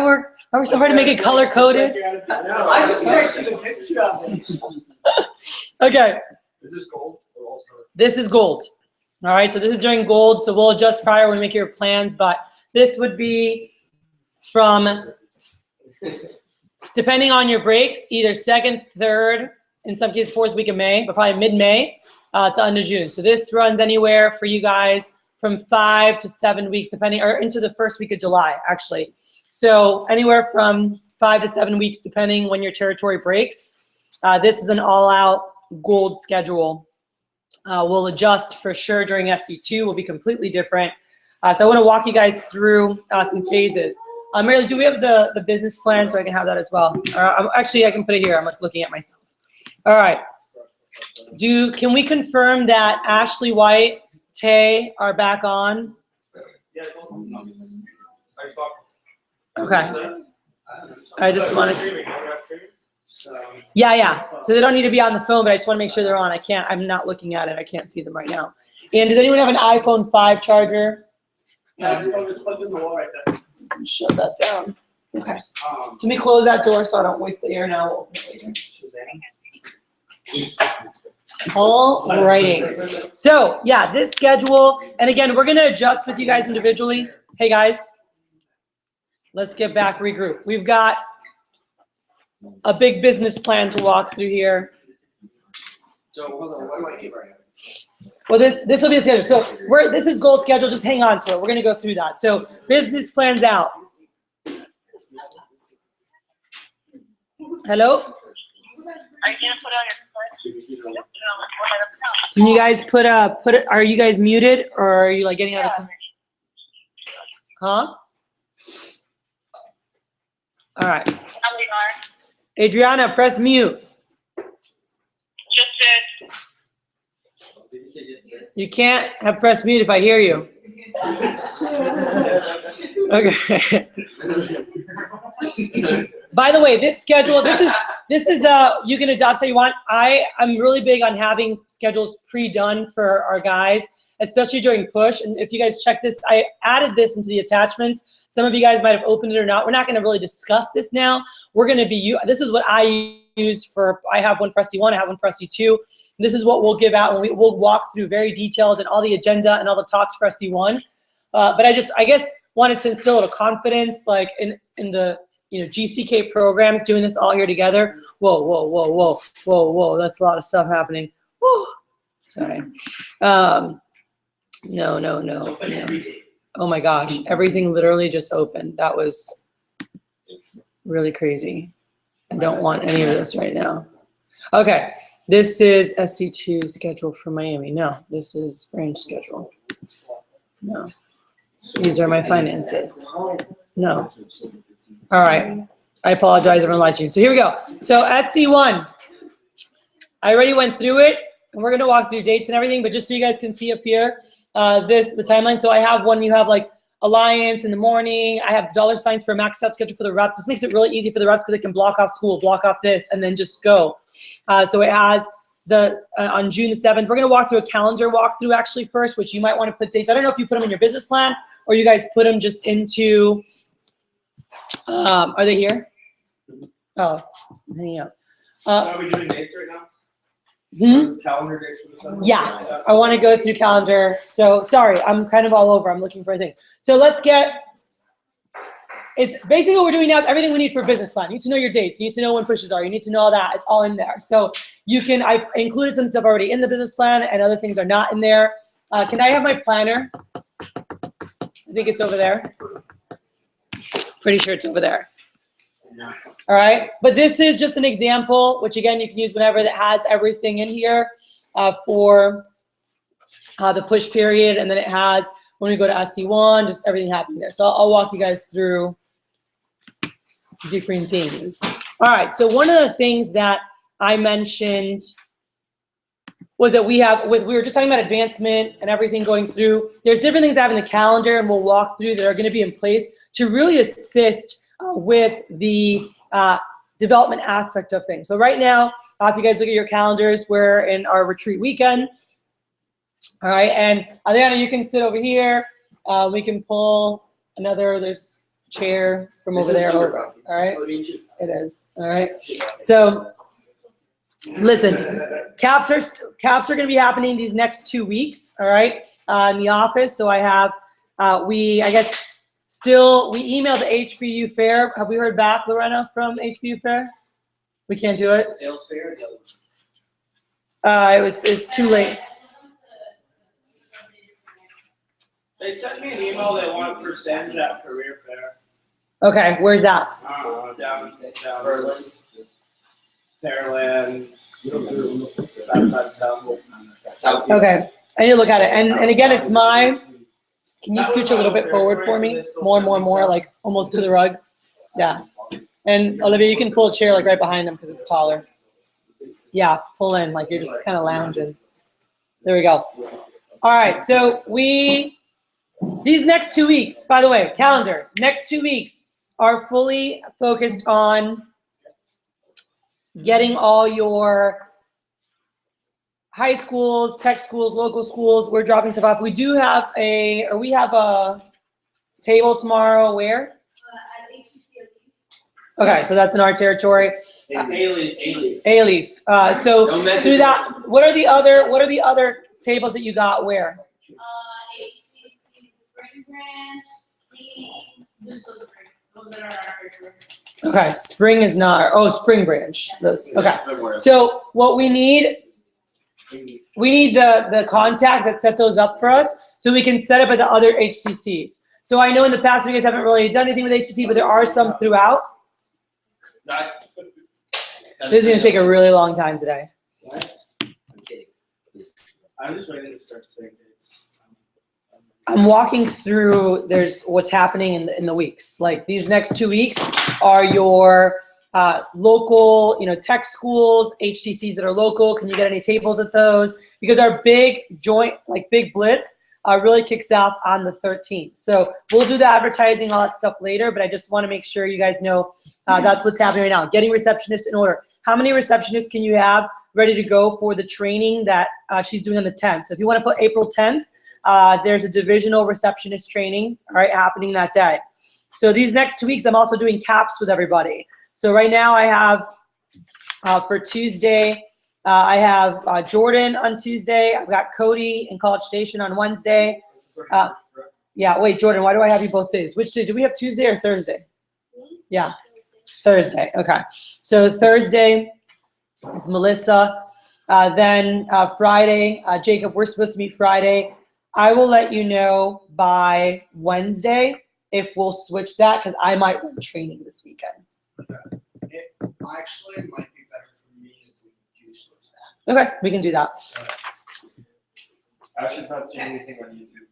we're so hard to make it color coded? No, I just texted a picture of it. Okay. Is this gold or also? This is gold. All right, so this is during gold, so we'll adjust prior when we make your plans, but this would be from, depending on your breaks, either second, third, in some cases fourth week of May, but probably mid-May to end of June. So this runs anywhere for you guys from 5 to 7 weeks, depending, or into the first week of July, actually. So anywhere from 5 to 7 weeks, depending when your territory breaks. This is an all-out gold schedule. We'll adjust for sure during SC2. Will be completely different. So I want to walk you guys through some phases. Mary, do we have the business plan so I can have that as well? Actually, I can put it here. I'm looking at myself. All right. Can we confirm that Ashley White, Tay are back on? Okay. I just want to. Yeah. So they don't need to be on the phone, but I just want to make sure they're on. I'm not looking at it. I can't see them right now. And does anyone have an iPhone 5 charger? Yeah, just plug in the wall right there. Shut that down. Okay. Let me close that door so I don't waste the air now. We'll open it later. All righty. So yeah, this schedule, and again, we're gonna adjust with you guys individually. Hey guys, let's get back, regroup. We've got a big business plan to walk through here. So hold on, what do I need right now? Well, this will be a schedule. So this is gold schedule. Just hang on to it. We're gonna go through that. So business plans out. Hello. Can you guys put it? Are you guys muted or are you like getting out of the? Huh? All right. Adriana, press mute. You can't have press mute if I hear you. Okay. By the way, this schedule, this is you can adopt how you want. I'm really big on having schedules pre-done for our guys, especially during push. And if you guys check this, I added this into the attachments. Some of you guys might have opened it or not. We're not going to really discuss this now. We're going to be, this is what I use for, I have one for SC1, I have one for SC2. This is what we'll give out, and we'll walk through very detailed and all the agenda and all the talks for SC1. But I guess, wanted to instill a little confidence, like in the GCK programs, doing this all here together. Whoa, that's a lot of stuff happening. Whoa. Sorry. No. Oh my gosh, everything literally just opened. That was really crazy. I don't want any of this right now. Okay. This is SC2 schedule for Miami. No, this is branch schedule. No. These are my finances. No. All right. I apologize, everyone lied to you. So here we go. So SC1, I already went through it, and we're going to walk through dates and everything, but just so you guys can see up here, the timeline. So I have one, you have like Alliance in the morning. I have $ for maxed out schedule for the reps. This makes it really easy for the reps because they can block off school, block off this, and then just go. So it has on June the 7th, we're going to walk through a calendar walkthrough actually first, which you might want to put dates. I don't know if you put them in your business plan or you guys put them just into, are they here? Oh, hanging up. Are we doing dates right now? Calendar dates for the summer? Yes, I want to go through calendar. So sorry, I'm kind of all over. I'm looking for a thing. So let's get, it's basically what we're doing now is everything we need for a business plan. You need to know your dates. You need to know when pushes are. You need to know all that. It's all in there. So I've included some stuff already in the business plan and other things are not in there. Can I have my planner? I think it's over there. Pretty sure it's over there. All right. But this is just an example, which again, you can use whenever, that has everything in here for the push period. And then it has, when we go to SC1, just everything happening there. So I'll walk you guys through different things. All right. So one of the things that I mentioned was that we were just talking about advancement and everything going through. There's different things I have in the calendar and we'll walk through that are going to be in place to really assist with the development aspect of things. So right now, if you guys look at your calendars, we're in our retreat weekend. All right, and Adriana, you can sit over here. We can pull another, there's chair from over This is there. super Over. comfy. All right, So it means you- it is. All right. So listen, caps are going to be happening these next 2 weeks. All right, in the office. So I have we emailed the HBU Fair. Have we heard back, Lorena, from HBU Fair? We can't do it. Sales fair, the other one. It's too late. They sent me an email, they want a percentage at career fair. Okay, where's that? I don't know, down Berlin. Pearland, that side of town. South. Okay, I need to look at it. And again, it's my. Can you scooch a little bit forward for me? More, like almost to the rug. Yeah. And Olivia, you can pull a chair like right behind them because it's taller. Yeah, pull in like you're just kind of lounging. There we go. All right, so these next 2 weeks, by the way, calendar, next 2 weeks are fully focused on getting all your high schools, tech schools, local schools. We're dropping stuff off. We have a table tomorrow where? Okay, so that's in our territory. A-Leaf. So through that, what are the other tables that you got where? HCC, Spring Branch, just those three. Those that are our regular. Okay, Spring is not, Spring Branch, those, okay. So what we need the contact that set those up for us so we can set up at the other HCCs. So I know in the past you guys haven't really done anything with HCC, but there are some throughout. This is gonna take a really long time today. I'm kidding. I'm just waiting to start saying dates. I'm walking through, there's what's happening in the weeks. Like these next 2 weeks are your local, tech schools, HTCs that are local. Can you get any tables at those? Because our big joint, like big blitz, really kicks off on the 13th. So we'll do the advertising, all that stuff later, but I just want to make sure you guys know that's what's happening right now. Getting receptionists in order. How many receptionists can you have ready to go for the training that she's doing on the 10th? So if you want to put April 10th, there's a divisional receptionist training, all right, happening that day. So these next 2 weeks, I'm also doing caps with everybody. So right now I have, for Tuesday, I have Jordan on Tuesday. I've got Cody in College Station on Wednesday. Yeah, wait, Jordan, why do I have you both days? Which day? Do we have Tuesday or Thursday? Yeah, Thursday, okay. So Thursday is Melissa. Then Friday, Jacob, we're supposed to meet Friday. I will let you know by Wednesday if we'll switch that because I might run training this weekend. It actually might be better for me if we do switch that. Okay, we can do that. I actually not seeing anything on YouTube.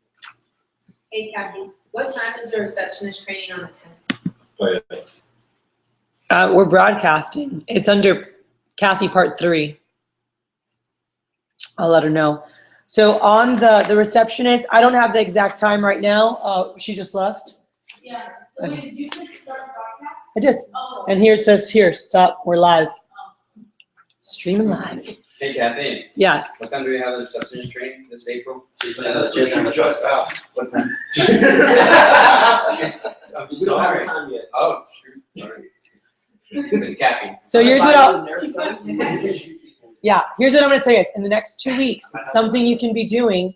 Hey Cathy, what time is the receptionist training on the 10th? Oh, yeah. We're broadcasting. It's under Cathy Part 3. I'll let her know. So on the receptionist, I don't have the exact time right now. She just left. Yeah. Wait, did you just start broadcast? I did. Oh. And here it says here, stop, we're live. Streaming live. Hey Cathy, Yes. what time do we have the receptionist training this April? That's just out. What time? I'm We don't have sorry. time yet. Oh, shoot, sorry. It's Cathy. So here's what here's what I'm gonna tell you guys. In the next 2 weeks, something you can be doing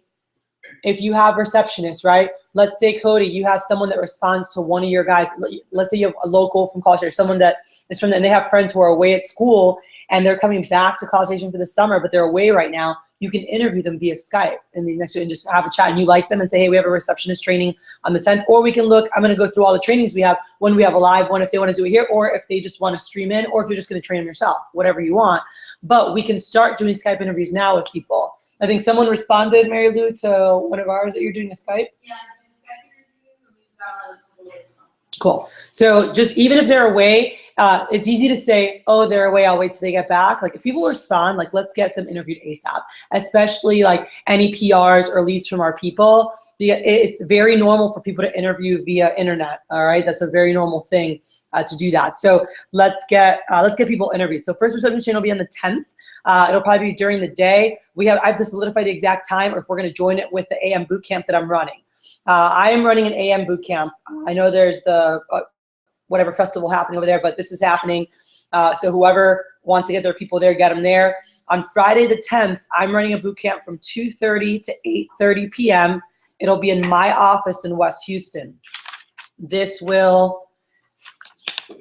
if you have receptionists, right? Let's say, Cody, you have someone that responds to one of your guys. Let's say you have a local from College Station, someone that is from, and they have friends who are away at school and they're coming back to College Station for the summer, but they're away right now. You can interview them via Skype in these next, and just have a chat, and you like them and say, hey, we have a receptionist training on the 10th, or we can look, I'm gonna go through all the trainings we have when we have a live one, if they wanna do it here, or if they just wanna stream in, or if you're just gonna train them yourself, whatever you want. But we can start doing Skype interviews now with people. I think someone responded, Mary Lou, to one of ours that you're doing a Skype. Yeah, I'm doing Skype interview and we've got a full response. Cool. So just even if they're away, it's easy to say, oh, they're away, I'll wait till they get back. Like if people respond, like let's get them interviewed ASAP, especially like any PRs or leads from our people. It's very normal for people to interview via internet. All right. That's a very normal thing to do that. So let's get people interviewed. So first reception training will be on the 10th. It'll probably be during the day. I have to solidify the exact time or if we're going to join it with the AM boot camp that I'm running. I am running an AM boot camp. I know there's the whatever festival happening over there, but this is happening. So whoever wants to get their people there, get them there. On Friday the 10th, I'm running a boot camp from 2:30 to 8:30 p.m. It'll be in my office in West Houston. This will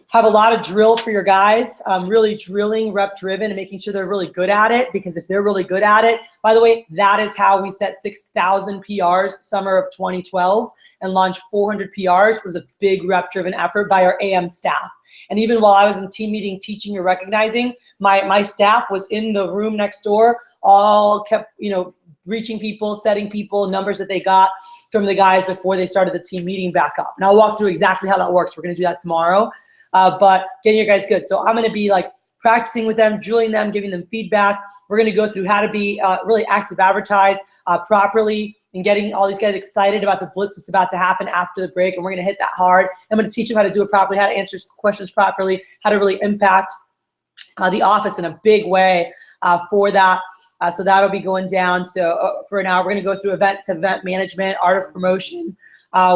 have a lot of drill for your guys, really drilling, rep driven, and making sure they're really good at it, because if they're really good at it, by the way, that is how we set 6,000 PRs summer of 2012 and launched 400 PRs. It was a big rep driven effort by our AM staff. And even while I was in team meeting, teaching or recognizing, my staff was in the room next door, all kept, reaching people, setting people, numbers that they got from the guys before they started the team meeting back up. And I'll walk through exactly how that works. We're gonna do that tomorrow. But getting your guys good. So I'm gonna be like practicing with them, drilling them, giving them feedback. We're gonna go through how to be really active advertise properly and getting all these guys excited about the blitz that's about to happen after the break. And we're gonna hit that hard. I'm gonna teach them how to do it properly, how to answer questions properly, how to really impact the office in a big way for that. So that'll be going down. So for an hour, we're gonna go through event to event management, art of promotion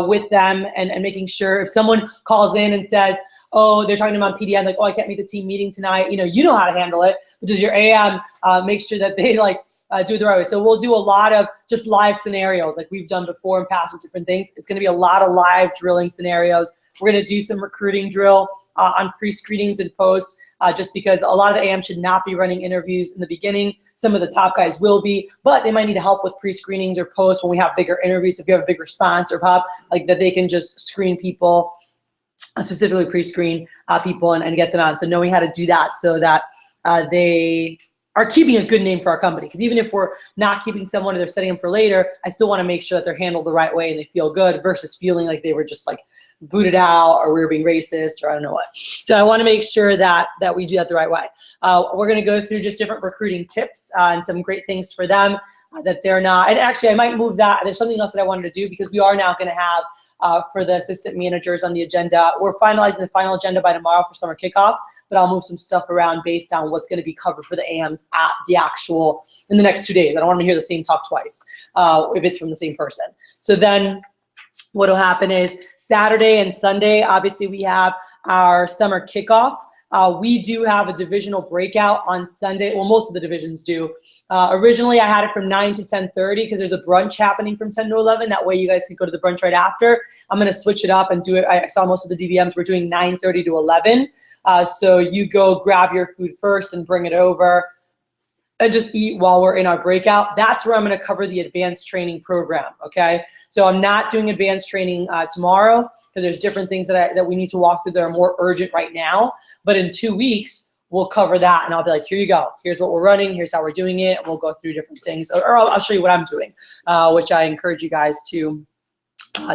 with them, and making sure if someone calls in and says, oh, they're talking to them on PDN, like, oh, I can't make the team meeting tonight. You know how to handle it, but does your AM make sure that they do it the right way? So we'll do a lot of just live scenarios like we've done before in past with different things. It's gonna be a lot of live drilling scenarios. We're gonna do some recruiting drill on pre-screenings and posts, just because a lot of the AM should not be running interviews in the beginning. Some of the top guys will be, but they might need help with pre-screenings or posts when we have bigger interviews. If you have a big response or pop, like that, they can just screen people, specifically pre-screen people and get them on. So knowing how to do that so that they are keeping a good name for our company. Because even if we're not keeping someone and they're setting them for later, I still want to make sure that they're handled the right way and they feel good versus feeling like they were just like booted out or we were being racist or I don't know what. So I want to make sure that we do that the right way. We're going to go through just different recruiting tips and some great things for them that they're not. And actually, I might move that. There's something else that I wanted to do because we are now going to have for the assistant managers on the agenda. We're finalizing the final agenda by tomorrow for summer kickoff, but I'll move some stuff around based on what's going to be covered for the AMs at the actual, in the next 2 days. I don't want to hear the same talk twice if it's from the same person. So then what'll happen is Saturday and Sunday, obviously we have our summer kickoff. We do have a divisional breakout on Sunday. Well, most of the divisions do. Originally, I had it from 9 to 10:30 because there's a brunch happening from 10 to 11. That way you guys can go to the brunch right after. I'm going to switch it up and do it. I saw most of the DVMs were doing 9:30 to 11. So you go grab your food first and bring it over and just eat while we're in our breakout. That's where I'm going to cover the advanced training program, okay? So I'm not doing advanced training tomorrow because there's different things that we need to walk through that are more urgent right now. But in 2 weeks, we'll cover that, and I'll be like, here you go. Here's what we're running. Here's how we're doing it. And we'll go through different things. Or I'll show you what I'm doing, which I encourage you guys to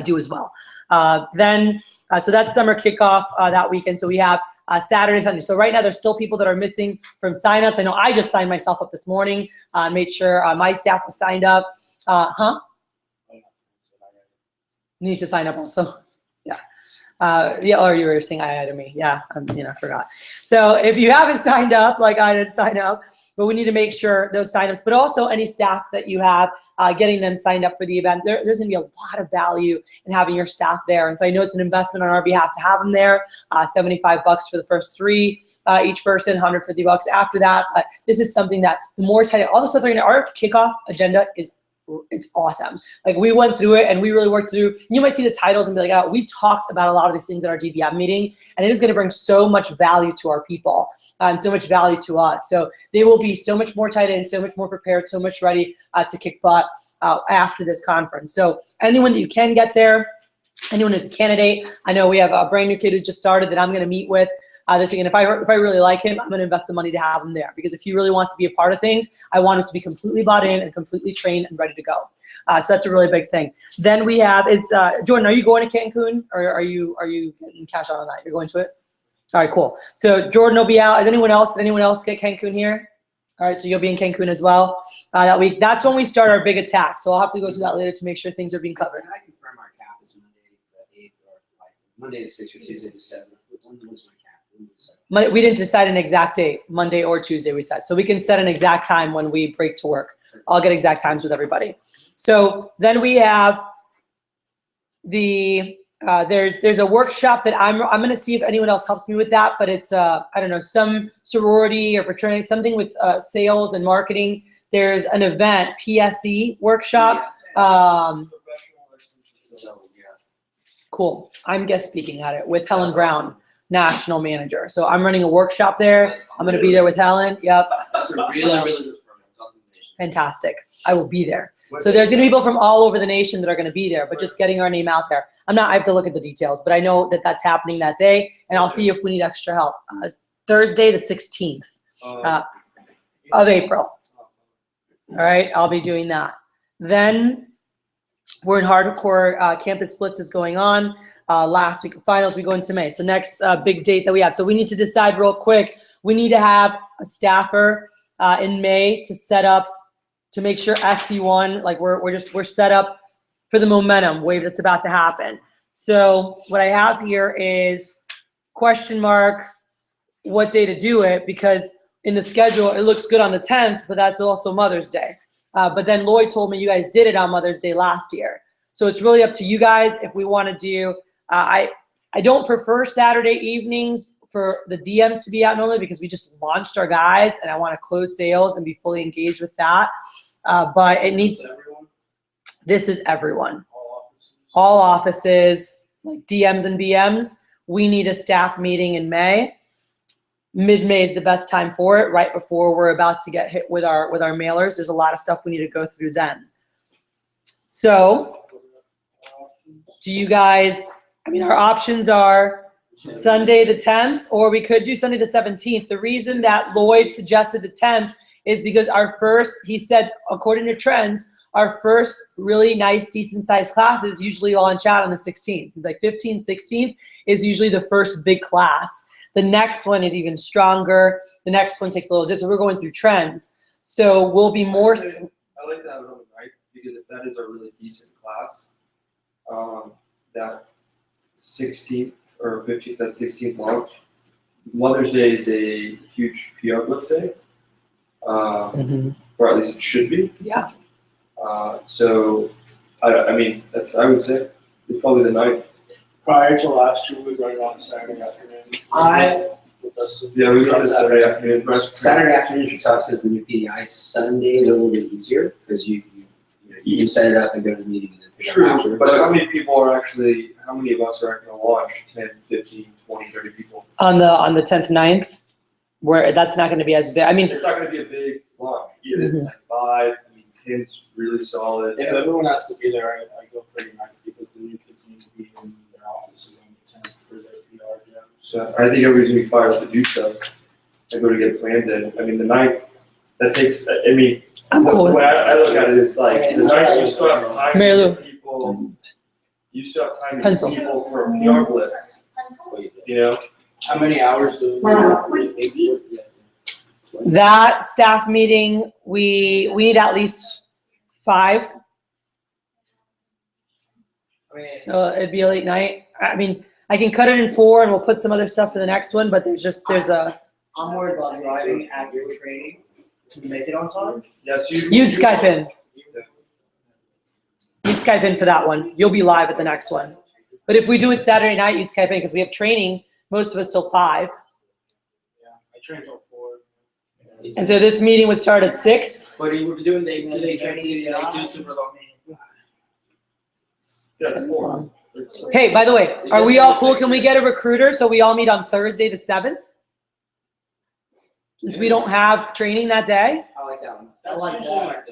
do as well. So that's summer kickoff that weekend. So we have Saturday, Sunday. So right now there's still people that are missing from signups. I know I just signed myself up this morning, made sure my staff was signed up. Need to sign up also. Yeah. Yeah, or you were saying aye to me. Yeah, I forgot. So if you haven't signed up, like I did, sign up. But we need to make sure those signups, but also any staff that you have, getting them signed up for the event. There's going to be a lot of value in having your staff there. And so I know it's an investment on our behalf to have them there. $75 for the first 3, each person, $150 after that. But this is something that the more tight, all the stuff our kickoff agenda is. It's awesome. Like we went through it and we really worked through. You might see the titles and be like, oh, we talked about a lot of these things at our DVM meeting, and it is going to bring so much value to our people and so much value to us. So they will be so much more tight in, so much more prepared, so much ready to kick butt after this conference. So anyone that you can get there, anyone who's a candidate, I know we have a brand new kid who just started that I'm going to meet with this weekend. If I really like him, I'm going to invest the money to have him there, because if he really wants to be a part of things, I want him to be completely bought in and completely trained and ready to go. So that's a really big thing. Then we have Jordan, are you going to Cancun, or are you getting cash out on that? You're going to it? All right, cool. So Jordan will be out. Did anyone else get Cancun here? All right, so you'll be in Cancun as well that week. That's when we start our big attack. So I'll have to go through that later to make sure things are being covered. Can I confirm our cap is Monday the 8th or like Monday the 6th or Tuesday the 7th? When was my cap? We didn't decide an exact date, Monday or Tuesday we said. So we can set an exact time when we break to work. I'll get exact times with everybody. So then we have there's a workshop that I'm gonna see if anyone else helps me with that, but it's I don't know, some sorority or fraternity, something with sales and marketing. There's an event, PSE workshop. So, yeah. Cool. I'm guest speaking at it with Helen Brown, national manager. So I'm running a workshop there. I'm gonna be there with Helen. Yep. That's a really, really good program. It's on the nation. Fantastic. I will be there. So there's going to be people from all over the nation that are going to be there, but just getting our name out there. I have to look at the details, but I know that that's happening that day, and I'll see if we need extra help. Thursday, the 16th of April. All right, I'll be doing that. Then we're in hardcore campus splits is going on. Last week of finals, we go into May. So next big date that we have. So we need to decide real quick. We need to have a staffer in May to set up, to make sure SC1, like we're set up for the momentum wave that's about to happen. So what I have here is question mark, what day to do it, because in the schedule, it looks good on the 10th, but that's also Mother's Day. But then Lloyd told me you guys did it on Mother's Day last year. So it's really up to you guys if we want to do, I don't prefer Saturday evenings for the DMs to be out normally because we just launched our guys and I want to close sales and be fully engaged with that. But it needs, this is everyone. All offices, like DMs and BMs. We need a staff meeting in May. Mid-May is the best time for it, right before we're about to get hit with our mailers. There's a lot of stuff we need to go through then. So, do you guys, our options are Sunday the 10th, or we could do Sunday the 17th. The reason that Lloyd suggested the 10th is because our first, he said, according to trends, our first really nice, decent-sized class is usually all in chat on the 16th. It's like 15th, 16th is usually the first big class. The next one is even stronger. The next one takes a little dip. So we're going through trends. So we'll be more. I like that on the night because if that is a really decent class, that 16th or 15th, that 16th launch, Mother's Day is a huge PR blitz day. Or at least it should be. Yeah. So, I mean, that's, I would say, it's probably the night. Prior to last year, we were going on Saturday afternoon. Yeah, we got this Saturday afternoon. Saturday afternoons are tough because the new PDI Sundays are a little bit easier because you can set it up and go to the meeting and then pick up True, afterwards. but how many people are actually, how many of us are going to launch? 10, 15, 20, 30 people? On the 10th, 9th, where that's not going to be as big. It's not going to be a big launch. Either it's like 5, 10's really solid. If everyone has to be there, I go for United because the new kids need to be in their offices on the 10th for their PR jam. So I think everybody's gonna be fired up to do stuff and go to get plans in. I mean, the 9th, that takes, I'm cool with the way it. I look at it is like, the 9th, you still have time Mary to Lou. get people, you still have time to Pencil. get people for a PR blitz, you know? How many hours do we? That staff meeting, we need at least 5. So it'd be a late night. I can cut it in 4 and we'll put some other stuff for the next one, but there's a. I'm worried about driving at your training to make it on time. Yes, You'd Skype in. You'd Skype in for that one. You'll be live at the next one. But if we do it Saturday night, you'd Skype in because we have training, most of us till 5. Yeah, I train till 4. And so this meeting would start at 6. But you were doing the training, super long. Yeah, That's it's 4. long. Hey, by the way, are we all cool? Can we get a recruiter so we all meet on Thursday the 7th? Since we don't have training that day? I like that one. I like that.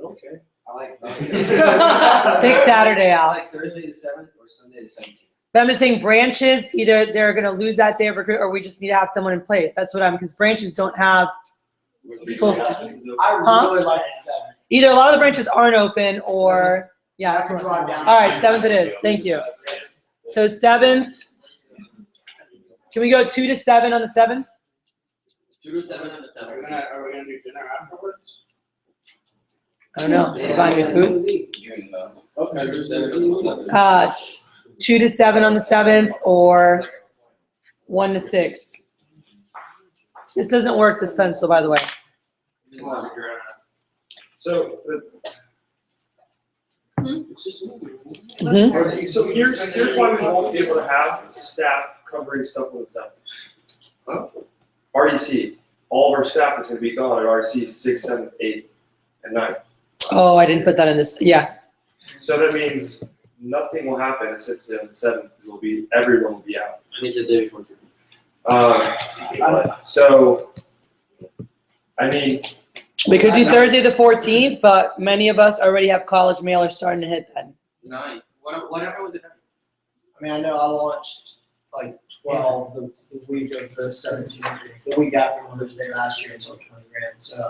Okay. I like that. Take Saturday I out. like Thursday the 7th or Sunday the 17th. But I'm just saying branches, either they're going to lose that day of recruit or we just need to have someone in place. That's what because branches don't have, Full I Huh? really like the 7th. either a lot of the branches aren't open or, yeah, that's what I'm saying. All right, 7th it is. Thank you. So 7th, can we go 2 to 7 on the 7th? 2 to 7 on the 7th. Are we gonna do dinner afterwards? I don't know. You buying me food? Okay. 2 to 7 on the 7th. 2 to 7 on the 7th or 1 to 6. This doesn't work, this pencil, by the way. So, It's just moving. Mhm. Okay, so here's why we won't be able to have staff covering stuff on the seventh. RDC, all of our staff is gonna be gone at RDC 6th, 7th, 8th, and 9th. Oh, I didn't put that in this. Yeah. So that means nothing will happen at 6th and 7th, everyone will be out. I mean, the day before. So, I mean, We could do Thursday the 14th, but many of us already have college mailers starting to hit then. 9. What happened with the 9? I mean, I know I launched like 12 the week of the 17th, the week after Mother's Day last year, and so 20 grand. So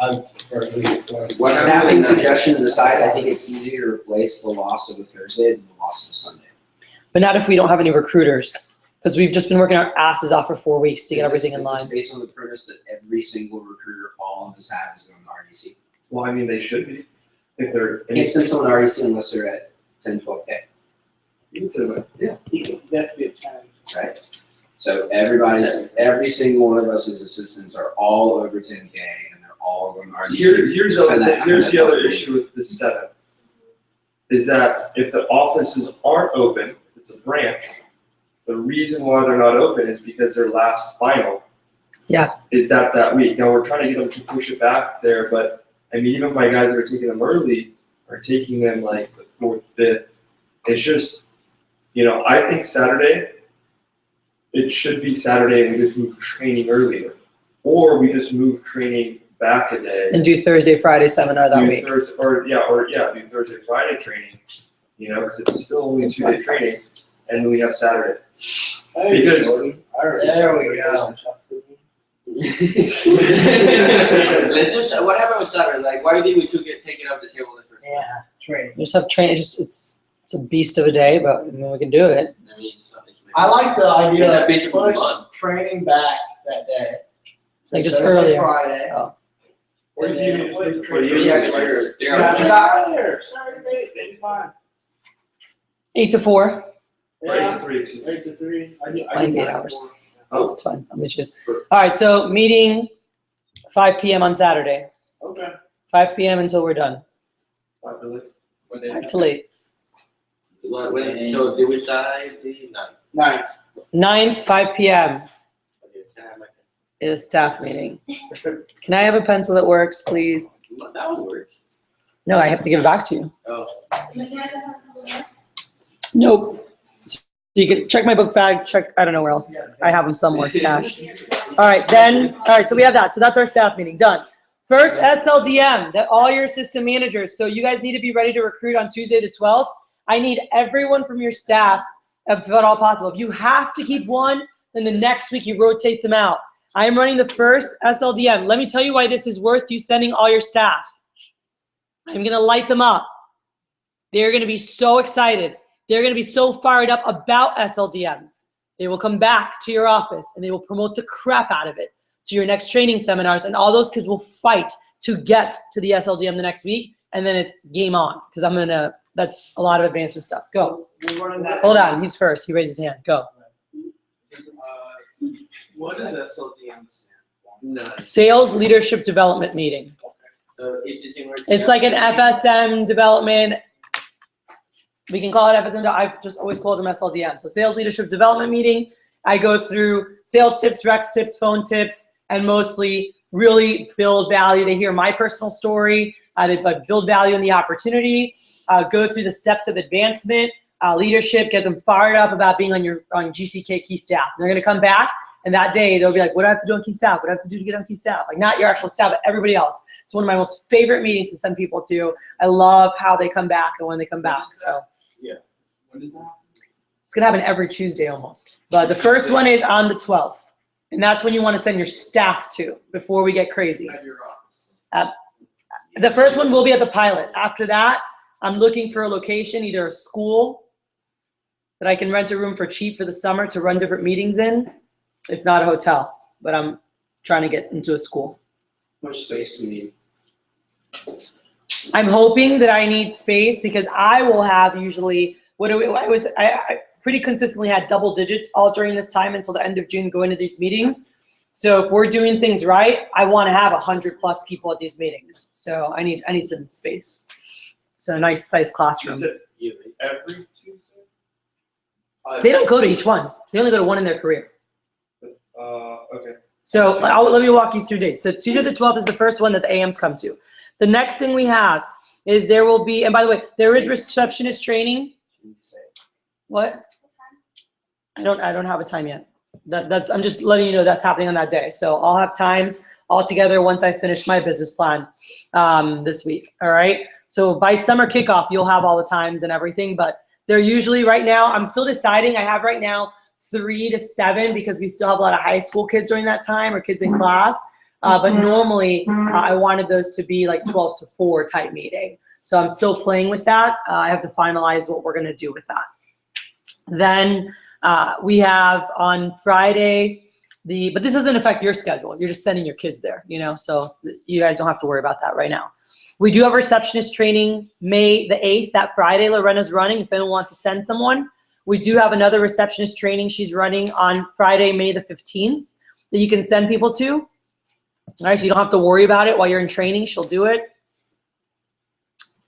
I prefer the week before. What Staffing happened? suggestions aside, I think it's easier to replace the loss of a Thursday than the loss of a Sunday. But not if we don't have any recruiters, because we've just been working our asses off for 4 weeks to get Is everything this- in is line. this based on the premise that every single recruiter all of us have is going to RDC? well, I mean, they should be, if they're. Can't send someone to RDC unless they're at 10, 12K, You can say that. Yeah, definitely a time. right? So every single one of us as assistants are all over 10K and they're all going to RDC. Here's And that- here's and the that's other up to issue with the 7th, is that if the offices aren't open, it's a branch, the reason why they're not open is because their last final. Yeah. Is that week. Now, we're trying to get them to push it back there, but, I mean, even my guys that are taking them early are taking them like the 4th, 5th. It's just, I think Saturday, it should be Saturday and we just move training earlier. Or we just move training back a day. And do Thursday, Friday seminar that Do week. Thursday, do Thursday, Friday training, because it's still only It's 2-day fine. training, and then we have Saturday. Hey, Because- Jordan, I already There we started go. those chocolate. Let's just, what happened with Saturday? Like, why did we take it off the table the first time? Yeah, training. Just have training. It's a beast of a day, but I mean, we can do it. I mean, it's not- I like the idea Is that of basically push fun? training back that day. Like just Thursday, earlier. Friday. Oh. Or And if you then- just leave For you, Yeah, because you're there. Yeah, 'cause I- Saturday, maybe fine. 8 to 4. Or 8 Yeah, to 3, excuse me. 8 to 3. I do Mine's 8 9 to hours. 4. Oh, that's fine. I'm gonna choose. All right, so meeting 5 p.m. on Saturday. Okay. 5 p.m. until we're done. Not really. 5 to late. So did we decide the 9. 9th, 5 p.m. Okay, is staff meeting. Can I have a pencil that works, please? that one works. No, I have to give it back to you. Oh. Nope. So you can check my book bag, I don't know where else. I have them somewhere stashed. All right, so we have that. So that's our staff meeting, done. First SLDM, that all your assistant managers. So you guys need to be ready to recruit on Tuesday the 12th. I need everyone from your staff, if at all possible. If you have to keep one, then the next week you rotate them out. I am running the first SLDM. Let me tell you why this is worth you sending all your staff. I'm gonna light them up. They're gonna be so excited. They're gonna be so fired up about SLDMs. They will come back to your office and they will promote the crap out of it to your next training seminars, and all those kids will fight to get to the SLDM the next week, and then it's game on, because that's a lot of advancement stuff. Go. So we're running that. Hold on, he's first. He raised his hand. Go. What does SLDM stand for? No. Sales Leadership Development Meeting. It's like an FSM development. We can call it FSM. I've just always called them SLDM. So Sales Leadership Development Meeting. I go through sales tips, Rex tips, phone tips, and mostly really build value. They hear my personal story. They build value in the opportunity. Go through the steps of advancement, leadership, get them fired up about being on GCK key staff. They're going to come back, and that day they'll be like, what do I have to do on key staff? What do I have to do to get on key staff? Like, not your actual staff, but everybody else. It's one of my most favorite meetings to send people to. I love how they come back and when they come back. So When does that? it's gonna happen every Tuesday almost. But the first one is on the 12th. And that's when you wanna send your staff to before we get crazy. At your office. The first one will be at the pilot. After that, I'm looking for a location, either a school that I can rent a room for cheap for the summer to run different meetings in, if not a hotel. But I'm trying to get into a school. How much space do you need? I'm hoping that I need space because I will have usually, I pretty consistently had double digits all during this time until the end of June going to these meetings. So if we're doing things right, I want to have 100+ people at these meetings. So I need some space. So a nice size You classroom. said every Tuesday? They don't go to each one. They only go to one in their career. Okay. So let me walk you through dates. So Tuesday the 12th is the first one that the AMs come to. The next thing we have is there will be, and by the way, there is receptionist training. What? I don't have a time yet. I'm just letting you know that's happening on that day. So I'll have times all together once I finish my business plan this week. All right. So by summer kickoff, you'll have all the times and everything, but they're usually right now, I'm still deciding. I have right now 3 to 7 because we still have a lot of high school kids during that time or kids in class. But normally I wanted those to be like 12 to 4 type meeting. So I'm still playing with that. I have to finalize what we're going to do with that. Then we have on Friday, but this doesn't affect your schedule. You're just sending your kids there, you know, so you guys don't have to worry about that right now. We do have receptionist training May the 8th, that Friday Lorena's running, if anyone wants to send someone. We do have another receptionist training she's running on Friday, May the 15th that you can send people to. All right, so you don't have to worry about it while you're in training. She'll do it.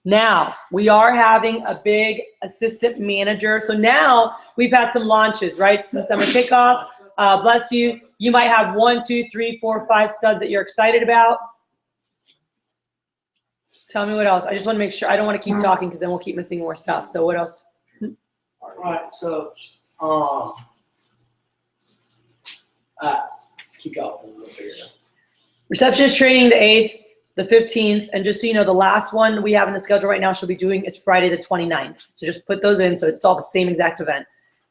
Now, we are having a big assistant manager. So now we've had some launches, right, since summer kickoff. Bless you. You might have 1, 2, 3, 4, 5 studs that you're excited about. Tell me what else. I just want to make sure. I don't want to keep talking because then we'll keep missing more stuff. So what else? All right, so, keep going. Receptionist training the 8th, the 15th, and just so you know, the last one we have in the schedule right now she'll be doing is Friday the 29th. So just put those in so it's all the same exact event.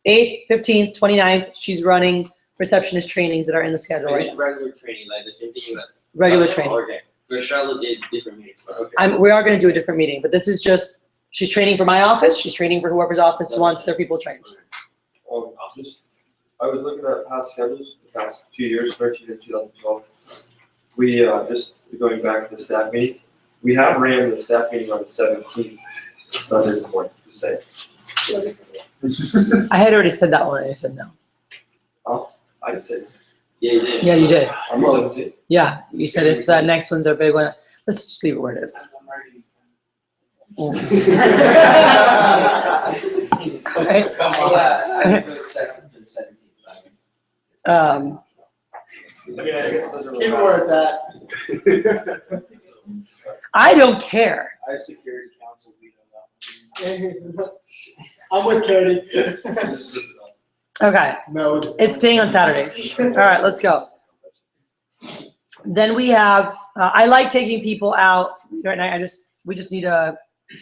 8th, 15th, 29th, she's running receptionist trainings that are in the schedule right now. Regular training, like the same thing you had. Regular training. Okay. But Charlotte did different meetings, but okay. We are going to do a different meeting, but this is just, she's training for my office, she's training for whoever's office wants their people trained. I was looking at past schedules, the past 2 years, 13 and 2012. We just going back to the staff meeting. We have ran the staff meeting on the 17th, Sunday morning, to say. I had already said that one and you said no. Oh, I didn't say it. Yeah, you did. Yeah, you did. I'm 17. Yeah, you said if that next one's our big one, let's just leave it where it is. Okay. I mean, I guess those are Keep it where it's at. I don't care. I security council veto that. I'm with Cody. Okay, No. it's staying on Saturday. All right, let's go. Then we have, I like taking people out right now. We just need to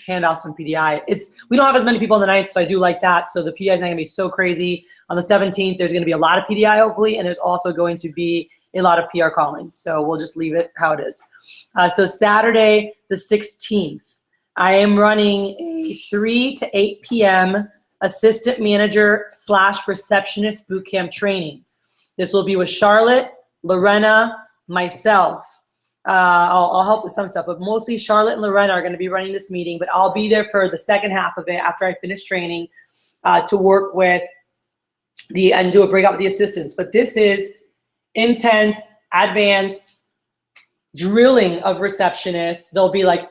hand out some PDI. We don't have as many people on the 9th, so I do like that. So the PDI is not gonna be so crazy. On the 17th, there's gonna be a lot of PDI hopefully, and there's also going to be a lot of PR calling. So we'll just leave it how it is. So Saturday, the 16th, I am running a 3 to 8 p.m. assistant manager / receptionist bootcamp training. This will be with Charlotte, Lorena, myself. I'll help with some stuff, but mostly Charlotte and Lorena are going to be running this meeting, but I'll be there for the second half of it after I finish training to work with and do a breakout with the assistants. But this is intense, advanced drilling of receptionists. There'll be like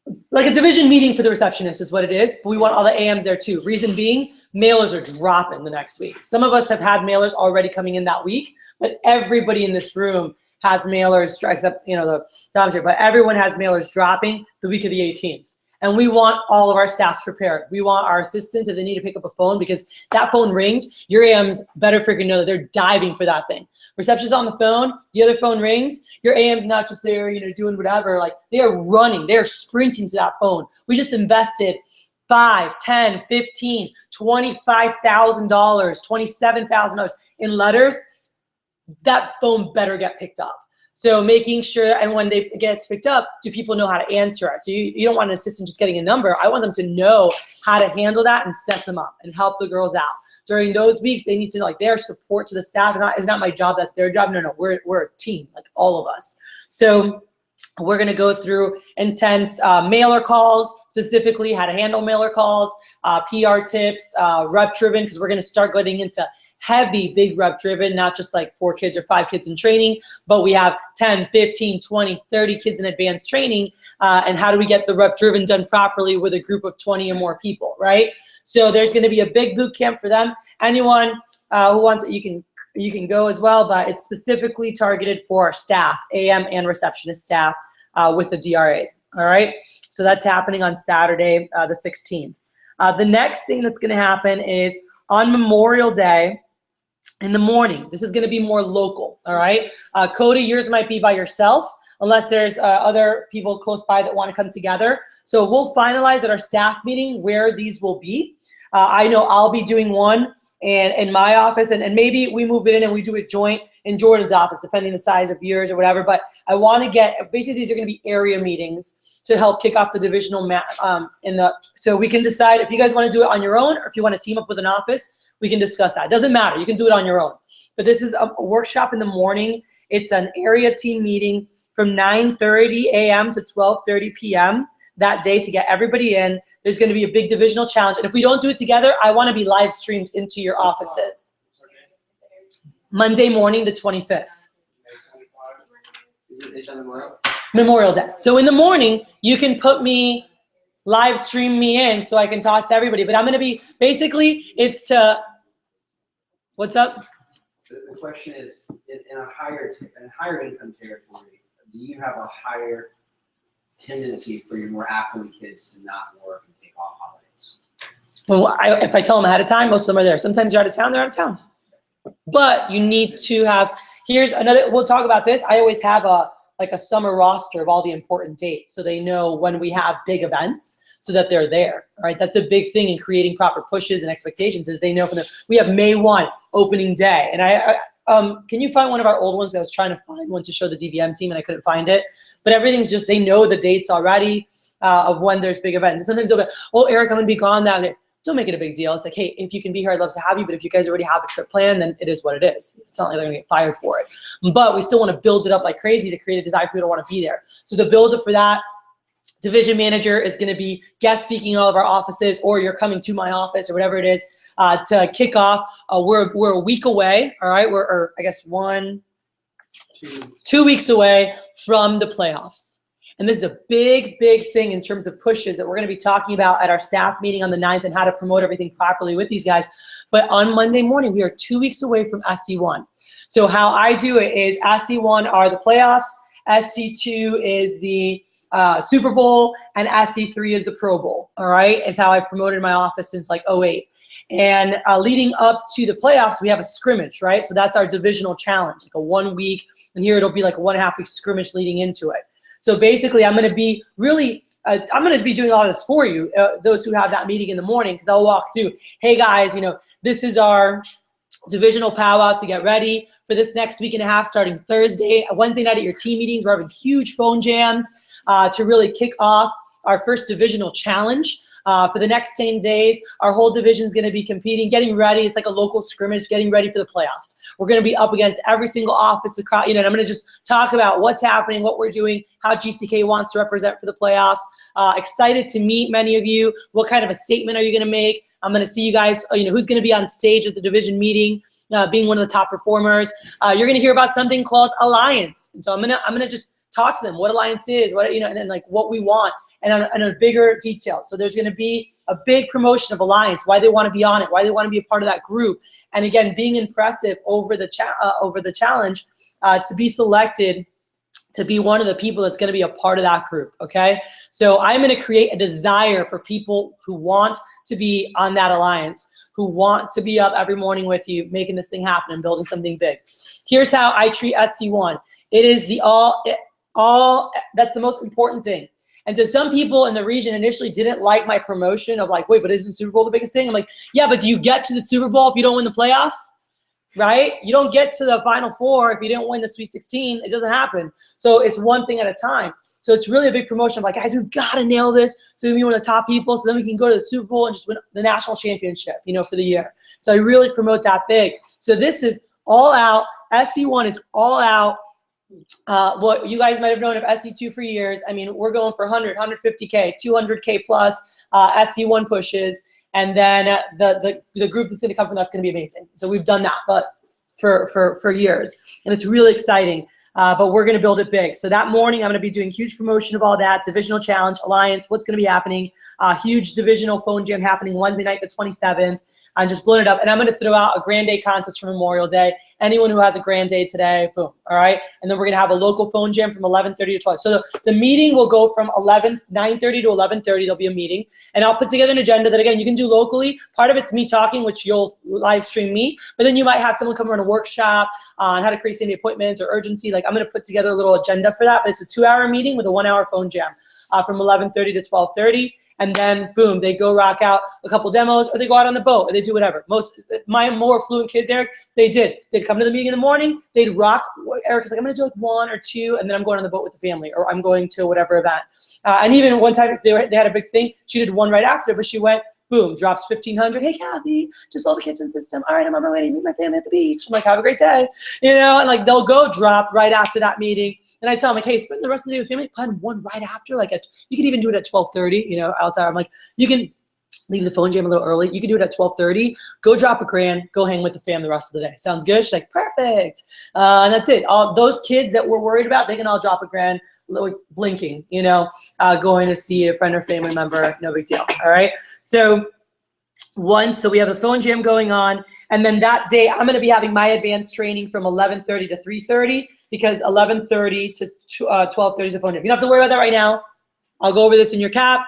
a division meeting for the receptionist is what it is, but we want all the AMs there too. Reason being, mailers are dropping the next week. Some of us have had mailers already coming in that week, but everybody in this room has mailers, except, you know, the jobs here, but everyone has mailers dropping the week of the 18th. And we want all of our staffs prepared. We want our assistants, if they need to pick up a phone, because that phone rings, your AMs better freaking know that they're diving for that thing. Reception's on the phone, the other phone rings, your AM's not just there, you know, doing whatever, like they are running, they're sprinting to that phone. We just invested $5, $10, $15, $25,000, $27,000 in letters. That phone better get picked up. So making sure, and when they get picked up, do people know how to answer it? So you don't want an assistant just getting a number. I want them to know how to handle that and set them up and help the girls out. During those weeks, they need to know, like, their support to the staff is not my job, that's their job. No, we're a team, like all of us. So we're gonna go through intense mailer calls, specifically how to handle mailer calls, PR tips, rep driven, because we're gonna start getting into heavy, big rep driven, not just like 4 kids or 5 kids in training, but we have 10, 15, 20, 30 kids in advanced training. And how do we get the rep driven done properly with a group of 20 or more people, right? So there's going to be a big boot camp for them. Anyone who wants it, you can go as well, but it's specifically targeted for staff, AM and receptionist staff with the DRAs, all right? So that's happening on Saturday, the 16th. The next thing that's going to happen is on Memorial Day in the morning. This is going to be more local, all right? Cody, yours might be by yourself, unless there's other people close by that want to come together. So we'll finalize at our staff meeting where these will be. I know I'll be doing one in my office, and maybe we move it in and we do it joint in Jordan's office, depending the size of yours or whatever. But I want to get, basically these are going to be area meetings to help kick off the divisional so we can decide if you guys want to do it on your own or if you want to team up with an office, we can discuss that. It doesn't matter, you can do it on your own. But this is a workshop in the morning. It's an area team meeting from 9:30 a.m. to 12:30 p.m. that day to get everybody in. There's going to be a big divisional challenge. And if we don't do it together, I want to be live streamed into your offices. Monday morning, the 25th. It's on Memorial? Memorial Day. So in the morning, you can put me, live stream me in so I can talk to everybody. But I'm going to be, basically, it's to, what's up? The question is, in a higher income territory, do you have a higher tendency for your more affluent kids to not work and take off holidays? Well, if I tell them ahead of time, most of them are there. Sometimes you're out of town, they're out of town. But you need to have, here's another, we'll talk about this. I always have a summer roster of all the important dates so they know when we have big events so that they're there, all right? That's a big thing in creating proper pushes and expectations is they know we have May 1 opening day. And can you find one of our old ones? I was trying to find one to show the DVM team and I couldn't find it. But everything's just, they know the dates already of when there's big events. And sometimes they'll be, oh, Eric, I'm gonna be gone that day. Don't make it a big deal. It's like, hey, if you can be here, I'd love to have you. But if you guys already have a trip planned, then it is what it is. It's not like they're gonna get fired for it. But we still wanna build it up like crazy to create a desire for people to wanna be there. So the build up for that, division manager is gonna be guest speaking in all of our offices, or you're coming to my office or whatever it is to kick off. We're a week away, all right? Or I guess 2 weeks away from the playoffs. And this is a big, big thing in terms of pushes that we're going to be talking about at our staff meeting on the 9th and how to promote everything properly with these guys. But on Monday morning, we are 2 weeks away from SC1. So how I do it is SC1 are the playoffs, SC2 is the Super Bowl, and SC3 is the Pro Bowl, all right? It's how I've promoted my office since like 2008. And leading up to the playoffs, we have a scrimmage, right? So that's our divisional challenge, like a 1 week, and here it'll be like a 1.5 week scrimmage leading into it. So basically, I'm going to be really, I'm going to be doing a lot of this for you, those who have that meeting in the morning, because I'll walk through, hey guys, this is our divisional powwow to get ready for this next week and a half, starting Thursday, Wednesday night at your team meetings. We're having huge phone jams to really kick off our first divisional challenge. For the next 10 days, our whole division is going to be competing, getting ready. It's like a local scrimmage, getting ready for the playoffs. We're going to be up against every single office across, and I'm going to just talk about what's happening, what we're doing, how GCK wants to represent for the playoffs. Excited to meet many of you. What kind of a statement are you going to make? I'm going to see you guys, who's going to be on stage at the division meeting, being one of the top performers. You're going to hear about something called Alliance. And so I'm going to just talk to them what Alliance is, what, and then like what we want. And on a bigger detail. So there's going to be a big promotion of Alliance, why they want to be on it, why they want to be a part of that group. And again, being impressive over the challenge to be selected to be one of the people that's going to be a part of that group, okay? So I'm going to create a desire for people who want to be on that Alliance, who want to be up every morning with you, making this thing happen and building something big. Here's how I treat SC1. It is the all, that's the most important thing. And so some people in the region initially didn't like my promotion of like, wait, but isn't Super Bowl the biggest thing? I'm like, yeah, but do you get to the Super Bowl if you don't win the playoffs? Right? You don't get to the Final Four if you didn't win the Sweet 16. It doesn't happen. So it's one thing at a time. So it's really a big promotion of like, guys, we've got to nail this so we can be one of the top people so then we can go to the Super Bowl and just win the national championship, for the year. So I really promote that big. So this is all out. SC1 is all out. What you guys might have known of SC2 for years. I mean, we're going for 100, 150K, 200K plus SC1 pushes. And then the group that's going to come from that's going to be amazing. So we've done that, but for years, and it's really exciting. But we're going to build it big. So that morning, I'm going to be doing huge promotion of all that, divisional challenge, alliance, what's going to be happening, huge divisional phone jam happening Wednesday night, the 27th. I'm just blowing it up. And I'm going to throw out a grand day contest for Memorial Day. Anyone who has a grand day today, boom, all right? And then we're going to have a local phone jam from 11:30 to 12. So the meeting will go from 9:30 to 11:30. There'll be a meeting. And I'll put together an agenda that, again, you can do locally. Part of it's me talking, which you'll live stream me. But then you might have someone come run a workshop on how to create same-day appointments or urgency. Like, I'm going to put together a little agenda for that. But it's a 2-hour meeting with a 1-hour phone jam from 11:30 to 12:30. And then, boom, they go rock out a couple demos, or they go out on the boat, or they do whatever. My more fluent kids, Eric, they'd come to the meeting in the morning, they'd rock. Eric's like, I'm gonna do like 1 or 2, and then I'm going on the boat with the family, or I'm going to whatever event. And even one time they had a big thing, she did one right after, but she went, boom, drops 1,500. Hey, Cathy, just sold the kitchen system. All right, I'm on my way to meet my family at the beach. I'm like, have a great day. And like, they'll go drop right after that meeting. And I tell them, like, hey, spend the rest of the day with family. Plan one right after. Like, you could even do it at 12:30, outside. I'm like, you can leave the phone jam a little early. You can do it at 12:30. Go drop $1,000. Go hang with the fam the rest of the day. Sounds good? She's like, perfect. And that's it. All those kids that we're worried about, they can all drop $1,000, blinking, going to see a friend or family member. No big deal. All right. So we have the phone jam going on. And then that day, I'm going to be having my advanced training from 11:30 to 3:30, because 11:30 to 12:30 is a phone jam. You don't have to worry about that right now. I'll go over this in your cap,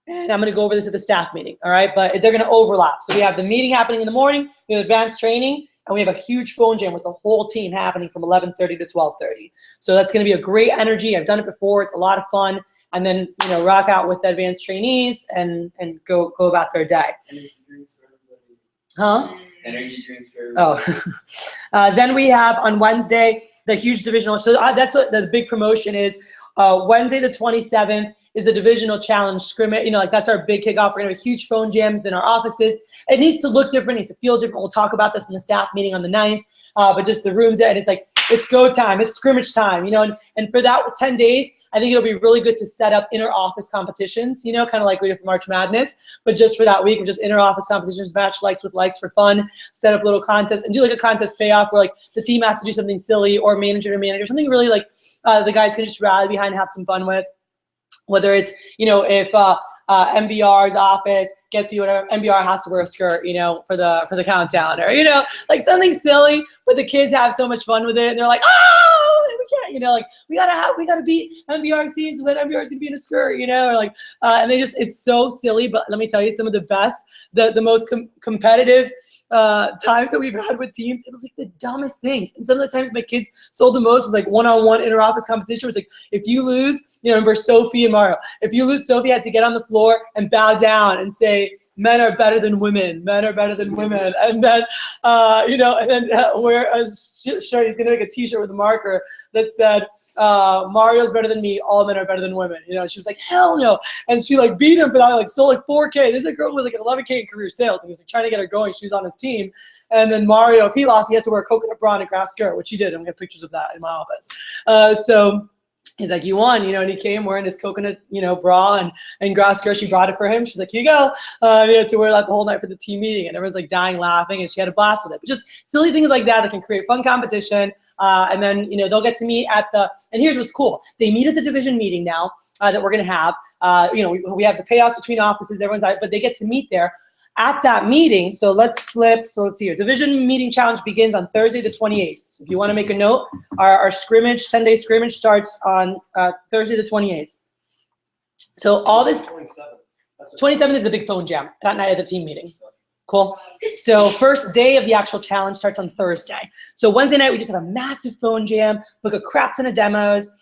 and I'm going to go over this at the staff meeting, all right? But they're going to overlap. So we have the meeting happening in the morning, we have advanced training, and we have a huge phone jam with the whole team happening from 11:30 to 12:30. So that's going to be a great energy. I've done it before. It's a lot of fun. And then, rock out with the advanced trainees and go about their day. Energy drinks for everybody. Huh? Energy drinks for everybody. Oh. Then we have on Wednesday, the huge divisional. So that's what the big promotion is. Wednesday the 27th is the divisional challenge scrimmage. That's our big kickoff. We're going to have huge phone jams in our offices. It needs to look different. It needs to feel different. We'll talk about this in the staff meeting on the 9th. But just the rooms there, and it's like, it's go time. It's scrimmage time, and for that 10 days, I think it'll be really good to set up inter-office competitions, kind of like we did for March Madness, but just for that week, just inter-office competitions, match likes with likes for fun, set up little contests, and do like a contest payoff where like the team has to do something silly, or manager to manager, something really like the guys can just rally behind and have some fun with. Whether it's, if MBR's office gets me whatever, MBR has to wear a skirt, for the countdown, or, like something silly, but the kids have so much fun with it, and they're like, oh, we can't, we gotta beat MBRC, so then MBR's gonna be in a skirt, or like, and it's so silly, but let me tell you, some of the best, the most competitive times that we've had with teams, it was like the dumbest things. And some of the times my kids sold the most was like one-on-one inter-office competition. It was like, if you lose, remember Sophie and Mario, if you lose, Sophie had to get on the floor and bow down and say, men are better than women, men are better than women. And then, and then wear a shirt, he's gonna make a t-shirt with a marker that said, Mario's better than me, all men are better than women. She was like, hell no. And she like beat him for that, like sold like 4K. This is a girl who was like an 11K in career sales. And he was like trying to get her going. She was on his team. And then Mario, if he lost, he had to wear a coconut bra and a grass skirt, which he did. And we have pictures of that in my office. So he's like, you won, and he came wearing his coconut, bra and grass skirt. She brought it for him. She's like, here you go. He had to wear that the whole night for the team meeting, and everyone's like dying laughing, and she had a blast with it. But just silly things like that can create fun competition. And then, they'll get to meet at and here's what's cool. They meet at the division meeting now that we're going to have. We have the payoffs between offices, everyone's out, but they get to meet there at that meeting. So let's flip. So let's see here. Division meeting challenge begins on Thursday the 28th. So if you want to make a note, our scrimmage, 10-day scrimmage starts on Thursday the 28th. So all this, 27th is the big phone jam, that night of the team meeting. Cool. So first day of the actual challenge starts on Thursday. So Wednesday night, we just have a massive phone jam, book a crap ton of demos.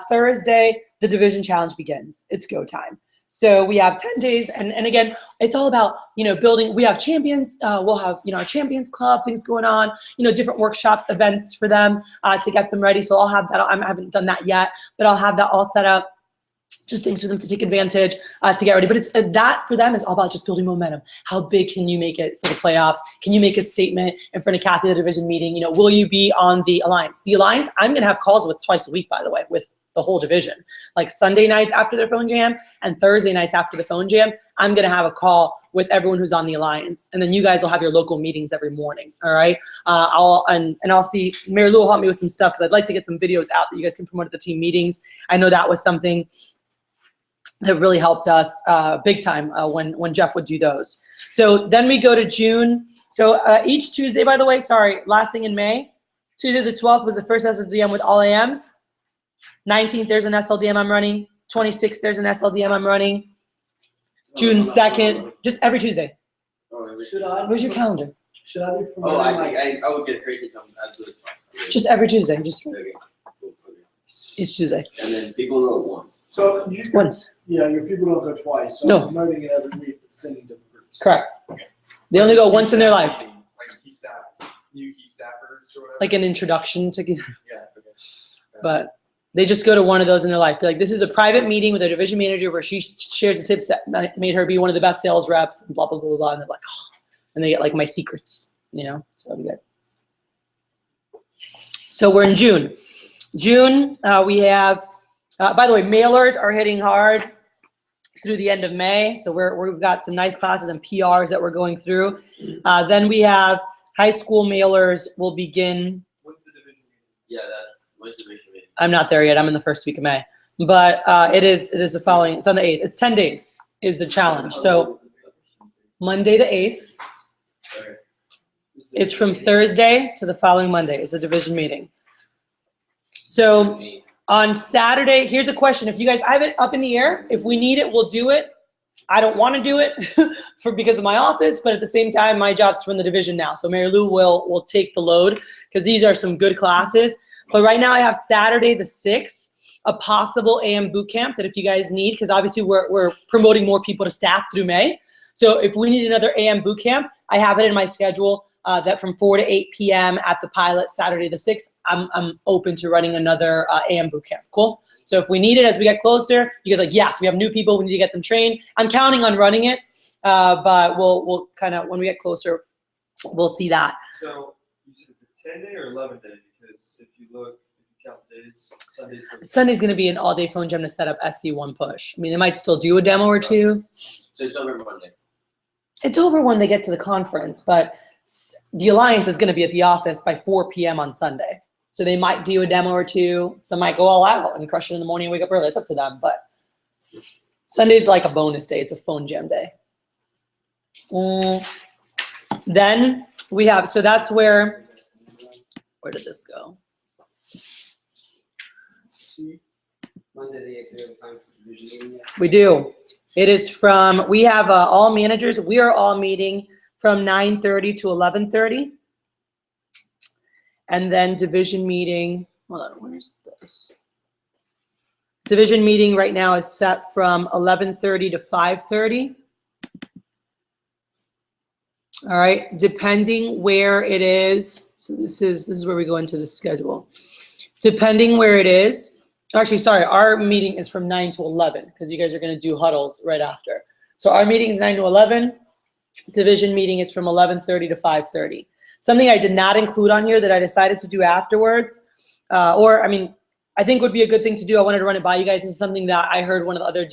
Thursday, the division challenge begins. It's go time. So we have 10 days, and again, it's all about, building. We have champions. We'll have, our champions club, things going on, different workshops, events for them to get them ready. So I'll have that. I haven't done that yet, but I'll have that all set up. Just things for them to take advantage, to get ready. But it's that for them is all about just building momentum. How big can you make it for the playoffs? Can you make a statement in front of Cathy at the division meeting? Will you be on the alliance? The alliance, I'm going to have calls with twice a week, by the way, with the whole division. Like Sunday nights after their phone jam and Thursday nights after the phone jam, I'm gonna have a call with everyone who's on the alliance, and then you guys will have your local meetings every morning. All right. I'll see Mary Lou will help me with some stuff because I'd like to get some videos out that you guys can promote at the team meetings. I know that was something that really helped us big time when Jeff would do those. So then we go to June. So each Tuesday, by the way, sorry, last thing in May, Tuesday the 12th was the first SLDM with all AMs. 19th, there's an SLDM I'm running. 26th, there's an SLDM I'm running. June 2nd, just every Tuesday. Should I? Where's your calendar? Should I be Oh, promoting I would get crazy if I'm absolutely. Just every Tuesday, just Okay. Cool. each Tuesday. And then people know one. So you, Once, yeah, your people don't go twice, so No. I'm promoting it every week, but sending different groups. correct. They only go once in their life, Like a key staff, new key staffers or whatever. like an introduction to, Yeah, okay. but they just go to one of those in their life. Be like, this is a private meeting with a division manager where she shares the tips that made her be one of the best sales reps, and blah, blah, blah, blah, blah. And they're like, oh, and they get like my secrets, you know, so that'll be good. So we're in June. June, we have, by the way, mailers are hitting hard through the end of May. So we've got some nice classes and PRs that we're going through. Then we have high school mailers will begin. What's the division? Yeah, what's the division meeting? I'm not there yet. I'm in the first week of May, but it is the following. It's on the 8th. It's 10 days is the challenge. So Monday the 8th. Okay. It's from Thursday to the following Monday is a division meeting. So on Saturday, here's a question. If you guys have it up in the air, if we need it, we'll do it. I don't want to do it because of my office, but at the same time, my job's to run the division now. So Mary Lou will take the load because these are some good classes. But right now I have Saturday the 6th, a possible AM boot camp that if you guys need, because obviously we're promoting more people to staff through May. So if we need another AM boot camp, I have it in my schedule that from 4 to 8 p.m. at the Pilot Saturday the 6th, I'm open to running another AM boot camp. Cool? So if we need it as we get closer, you guys are like, yes, we have new people, we need to get them trained. I'm counting on running it, but we'll kind of, when we get closer, we'll see that. So you said it's a 10-day or 11-day? Because if you count the days, Sunday's going to be an all-day phone jam to set up SC1 push. I mean, they might still do a demo or two. So it's over Monday. It's over when they get to the conference, but the Alliance is going to be at the office by 4 p.m. on Sunday. So they might do a demo or two. Some might go all out and crush it in the morning and wake up early. It's up to them. But Sunday's like a bonus day. It's a phone jam day. Then we have, so that's where did this go? Monday the 8th, we have time for division meeting yet? We do. It is from, we have all managers. We are all meeting from 9:30 to 11:30. And then division meeting, hold on, where's this? Division meeting right now is set from 11:30 to 5:30. All right, depending where it is. So this is where we go into the schedule. Depending where it is, actually, sorry, our meeting is from 9 to 11 because you guys are going to do huddles right after. So our meeting is 9 to 11. Division meeting is from 11:30 to 5:30. Something I did not include on here that I decided to do afterwards, or I mean, I think would be a good thing to do. I wanted to run it by you guys. This is something that I heard one of the other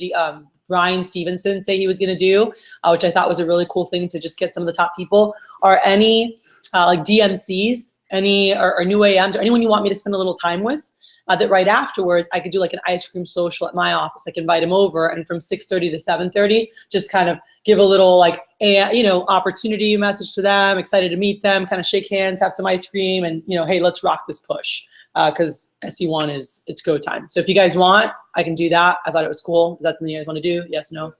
Brian Stevenson say he was going to do, which I thought was a really cool thing to just get some of the top people. Are any like DMCs, any or new AMs, or anyone you want me to spend a little time with? That right afterwards, I could do like an ice cream social at my office. I can invite them over, and from 6:30 to 7:30, just kind of give a little like opportunity message to them. Excited to meet them, kind of shake hands, have some ice cream, and hey, let's rock this push. Because SE1 it's go time. So if you guys want, I can do that. I thought it was cool. Is that something you guys want to do? Yes, no?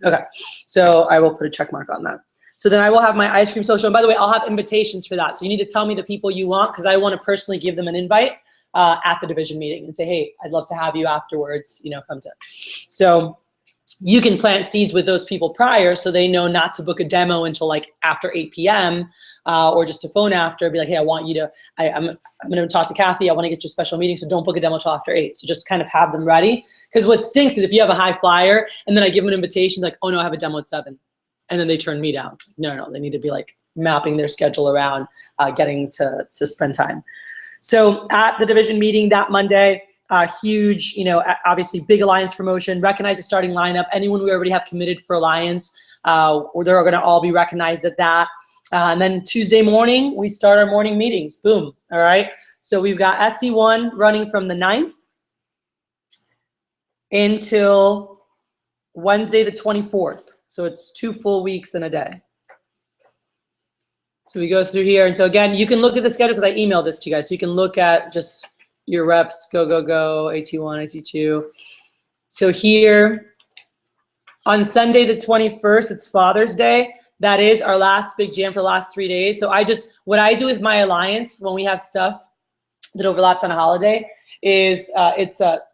Okay. So I will put a check mark on that. So then I will have my ice cream social. And by the way, I'll have invitations for that. So you need to tell me the people you want because I want to personally give them an invite at the division meeting and say, hey, I'd love to have you afterwards, come to. So you can plant seeds with those people prior so they know not to book a demo until like after 8 p.m. Or just a phone after, be like, hey, I want you to, I'm going to talk to Cathy. I want to get you a special meeting, so don't book a demo till after 8. So just kind of have them ready. Because what stinks is if you have a high flyer and then I give them an invitation, like, oh no, I have a demo at 7. And then they turn me down. No, they need to be like mapping their schedule around getting to spend time. So at the division meeting that Monday, huge, obviously big Alliance promotion, recognize the starting lineup. Anyone we already have committed for Alliance, they're going to all be recognized at that. And then Tuesday morning, we start our morning meetings. Boom. All right. So we've got SC1 running from the 9th until Wednesday, the 24th. So it's 2 full weeks in a day. So we go through here. And so again, you can look at the schedule because I emailed this to you guys. So you can look at just your reps, go, AT1, AT2. So here on Sunday, the 21st, it's Father's Day. That is our last big jam for the last 3 days. So what I do with my Alliance when we have stuff that overlaps on a holiday is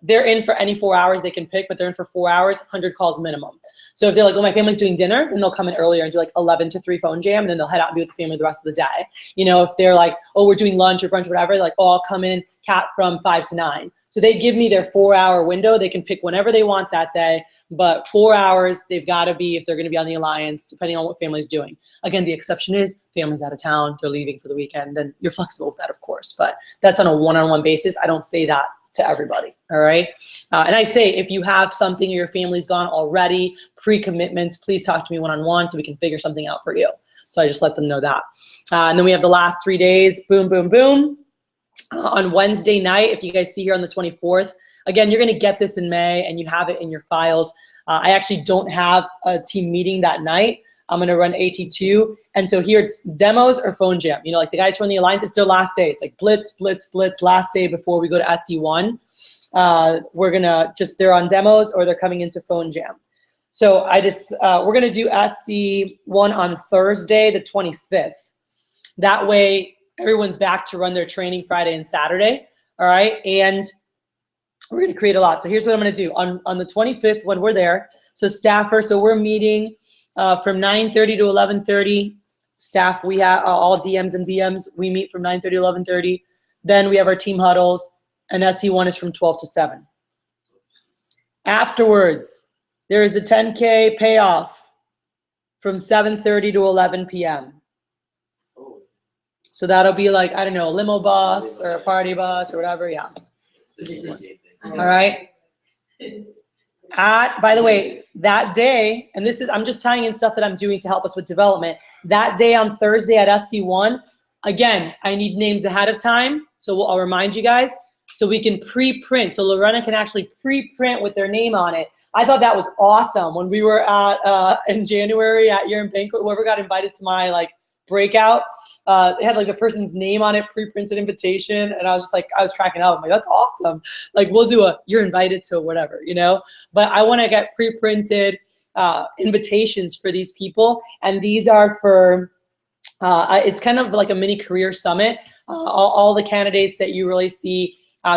they're in for any 4 hours they can pick, but they're in for 4 hours, 100 calls minimum. So if they're like, oh, my family's doing dinner, then they'll come in earlier and do like 11 to 3 phone jam, and then they'll head out and be with the family the rest of the day. If they're like, oh, we're doing lunch or brunch or whatever, like, oh, I'll come in, Cat, from 5 to 9. So they give me their 4-hour window. They can pick whenever they want that day, but 4 hours, they've got to be, if they're going to be on the Alliance, depending on what family's doing. Again, the exception is family's out of town, they're leaving for the weekend, then you're flexible with that, of course, but that's on a one-on-one basis. I don't say that to everybody, all right? And I say, if you have something or your family's gone already, pre-commitments, please talk to me one-on-one so we can figure something out for you. So I just let them know that. And then we have the last 3 days, boom, boom, boom. On Wednesday night, if you guys see here on the 24th, again, you're going to get this in May and you have it in your files. I actually don't have a team meeting that night. I'm going to run AT2. And so here it's demos or phone jam. Like the guys from the Alliance, it's their last day. It's like blitz, blitz, blitz, last day before we go to SC1. We're going to they're on demos or they're coming into phone jam. So we're going to do SC1 on Thursday, the 25th. That way, everyone's back to run their training Friday and Saturday, all right? And we're going to create a lot. So here's what I'm going to do. On the 25th, when we're there, so staffer, so we're meeting from 9:30 to 11:30. Staff, we have all DMs and VMs. We meet from 9:30 to 11:30. Then we have our team huddles, and SC1 is from 12 to 7. Afterwards, there is a 10K payoff from 7:30 to 11 p.m. So that'll be like, I don't know, a limo bus or a party bus or whatever, yeah. All right. By the way, that day, and I'm just tying in stuff that I'm doing to help us with development. That day on Thursday at SC1, again, I need names ahead of time. So I'll remind you guys so we can pre-print. So Lorena can actually pre-print with their name on it. I thought that was awesome when we were in January at Year in Banquet, whoever got invited to my breakout, it had the person's name on it, pre-printed invitation, and I was cracking up. I'm like, that's awesome. We'll do you're invited to whatever, But I want to get pre-printed invitations for these people, and these are for, it's kind of like a mini career summit. All the candidates that you really see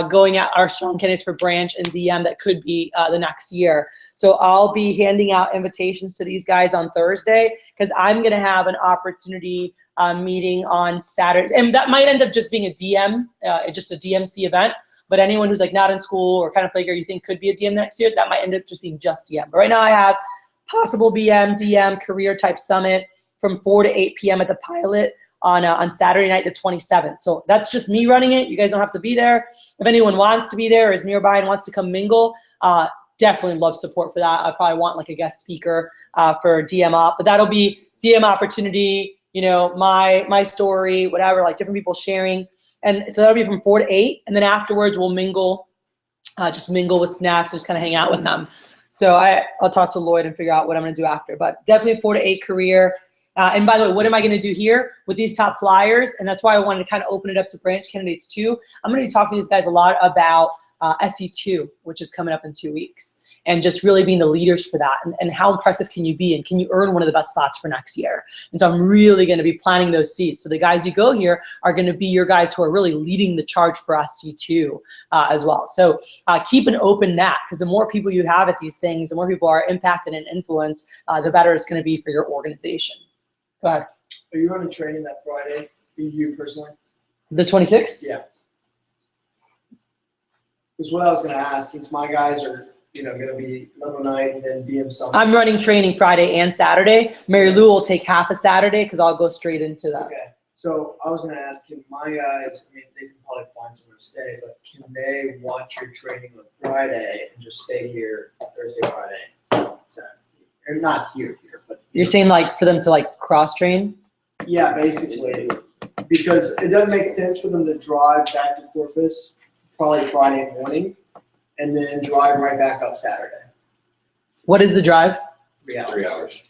going at our strong candidates for branch and DM that could be the next year. So I'll be handing out invitations to these guys on Thursday because I'm going to have an opportunity meeting on Saturday. And that might end up just being a DM, just a DMC event. But anyone who's not in school or kind of figure you think could be a DM next year, that might end up just being just DM. But right now I have possible BM, DM, career type summit from 4 to 8 p.m. at the Pilot on Saturday night, the 27th. So that's just me running it. You guys don't have to be there. If anyone wants to be there or is nearby and wants to come mingle, definitely love support for that. I probably want a guest speaker for DM op, but that'll be DM opportunity, my story, whatever, different people sharing. And so that'll be from 4 to 8. And then afterwards we'll mingle, just mingle with snacks, just kind of hang out with them. So I'll talk to Lloyd and figure out what I'm going to do after, but definitely 4 to 8 career. And by the way, what am I going to do here with these top flyers? And that's why I wanted to kind of open it up to branch candidates too. I'm going to be talking to these guys a lot about SC2, which is coming up in 2 weeks, and just really being the leaders for that. And how impressive can you be? And can you earn one of the best spots for next year? And so I'm really going to be planting those seeds. So the guys you go here are going to be your guys who are really leading the charge for SC2 as well. So keep an open net, because the more people you have at these things, the more people are impacted and influenced, the better it's going to be for your organization. Go ahead. Are you running training that Friday? You personally? The 26th? Yeah. Because what I was going to ask, since my guys are, going to be limo night and then DM something. I'm running training Friday and Saturday. Mary Lou will take half a Saturday because I'll go straight into that. Okay. So I was going to ask, can my guys, they can probably probably find somewhere to stay, but can they watch your training on Friday and just stay here Thursday, Friday, Saturday? Or not here, but. You're saying like for them to like cross train? Yeah, basically, because it doesn't make sense for them to drive back to Corpus probably Friday morning and then drive right back up Saturday. What is the drive? 3 hours. 3 hours.